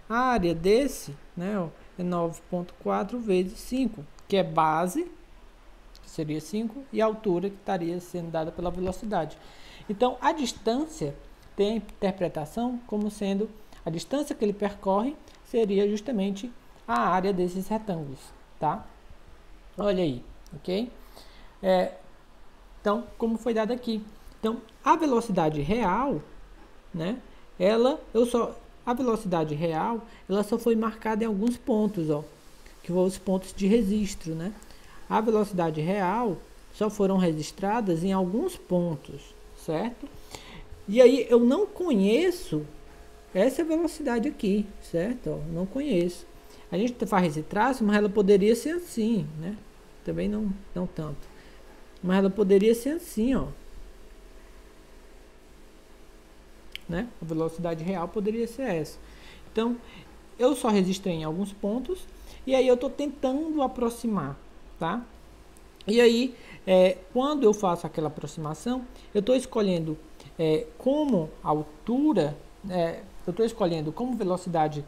A área desse, né, ó, é 9,4 vezes 5, que é base, que seria 5, e a altura que estaria sendo dada pela velocidade. Então, a distância tem a interpretação como sendo a distância que ele percorre seria justamente a área desses retângulos, tá? Olha aí, ok? Então, como foi dado aqui. Então, a velocidade real, né? A velocidade real, ela só foi marcada em alguns pontos, ó, que foram os pontos de registro, né? A velocidade real só foram registradas em alguns pontos, certo? E aí eu não conheço essa velocidade aqui, certo? Ó, não conheço. A gente faz esse traço, mas ela poderia ser assim, né? Também não tanto. Mas ela poderia ser assim, ó. Né? A velocidade real poderia ser essa. Então, eu só registrei em alguns pontos e aí eu estou tentando aproximar, tá? E aí, quando eu faço aquela aproximação, eu estou escolhendo como altura, eu estou escolhendo como velocidade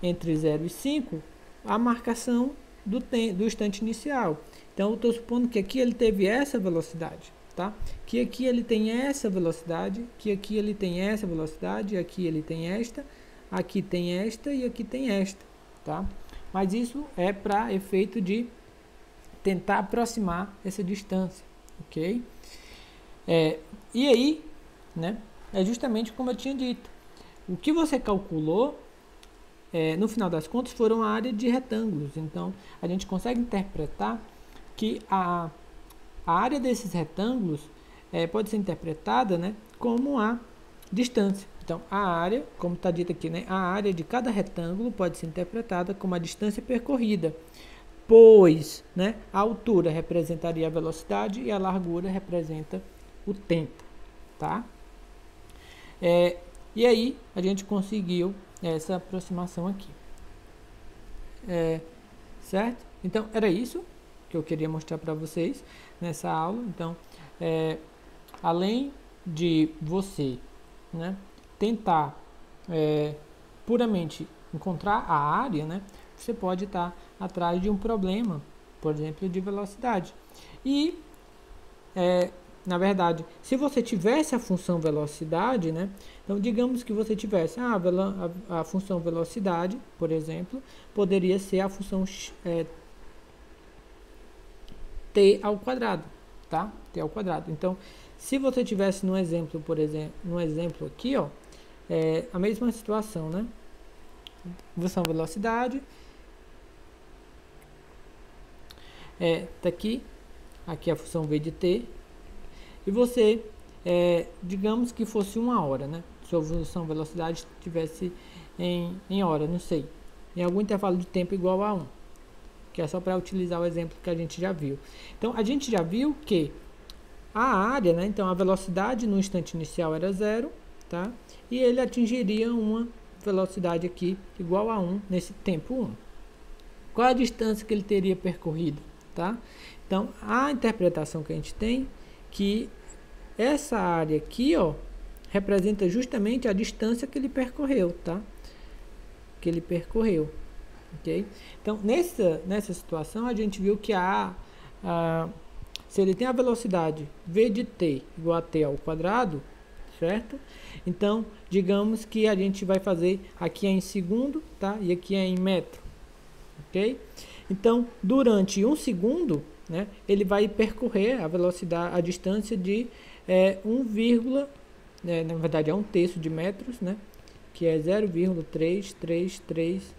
entre 0 e 5 a marcação do instante inicial. Então, eu estou supondo que aqui ele teve essa velocidade. Tá? Que aqui ele tem essa velocidade, que aqui ele tem essa velocidade, aqui ele tem esta, aqui tem esta e aqui tem esta, tá? Mas isso é para efeito de tentar aproximar essa distância, ok? E aí, né, é justamente como eu tinha dito, o que você calculou, no final das contas, foram a área de retângulos. Então, a gente consegue interpretar que a área desses retângulos pode ser interpretada, né, como a distância. Então, a área, como está dito aqui, né, a área de cada retângulo pode ser interpretada como a distância percorrida, pois, né, a altura representaria a velocidade e a largura representa o tempo, tá? E aí, a gente conseguiu essa aproximação aqui. Certo? Então, era isso que eu queria mostrar para vocês nessa aula. Então, além de você, né, tentar puramente encontrar a área, né, você pode estar atrás de um problema, por exemplo, de velocidade. E, na verdade, se você tivesse a função velocidade, né, então digamos que você tivesse a função velocidade, por exemplo, poderia ser a função t ao quadrado, tá? T ao quadrado. Então, se você tivesse no exemplo, por exemplo, no exemplo aqui, ó, a mesma situação, né? Função velocidade, tá aqui a função v de t, e você, digamos que fosse 1 hora, né? Sua função velocidade tivesse em hora, não sei, em algum intervalo de tempo igual a 1. Que é só para utilizar o exemplo que a gente já viu. Então, a gente já viu que a área, né, então a velocidade no instante inicial era 0, tá? E ele atingiria uma velocidade aqui igual a 1 nesse tempo 1. Qual a distância que ele teria percorrido, tá? Então, a interpretação que a gente tem que essa área aqui, ó, representa justamente a distância que ele percorreu, tá? Que ele percorreu. Okay? Então, nessa situação, a gente viu que se ele tem a velocidade v de t igual a t ao quadrado, certo? Então, digamos que a gente vai fazer, aqui é em segundo, tá? E aqui é em metro, ok? Então, durante 1 segundo, né, ele vai percorrer a velocidade, a distância de 1, na verdade é 1/3 de metros, né? Que é 0,333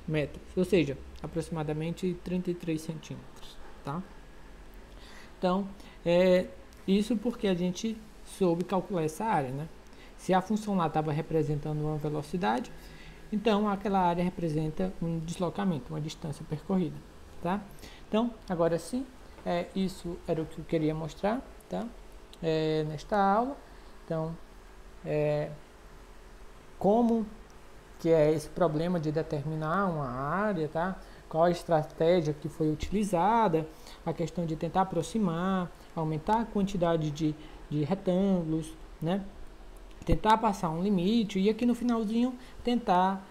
metros, ou seja, aproximadamente 33 centímetros, tá? Então, isso porque a gente soube calcular essa área, né? Se a função lá estava representando uma velocidade, Então, aquela área representa um deslocamento, uma distância percorrida, tá? Então, agora sim, isso era o que eu queria mostrar, tá? Nesta aula. Então, como que é esse problema de determinar uma área, tá? Qual a estratégia que foi utilizada, a questão de tentar aproximar, aumentar a quantidade de retângulos, né? Tentar passar um limite e aqui no finalzinho tentar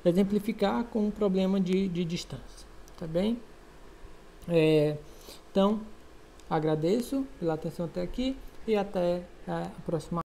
exemplificar com um problema de distância, tá bem? Então, agradeço pela atenção até aqui e até a próxima.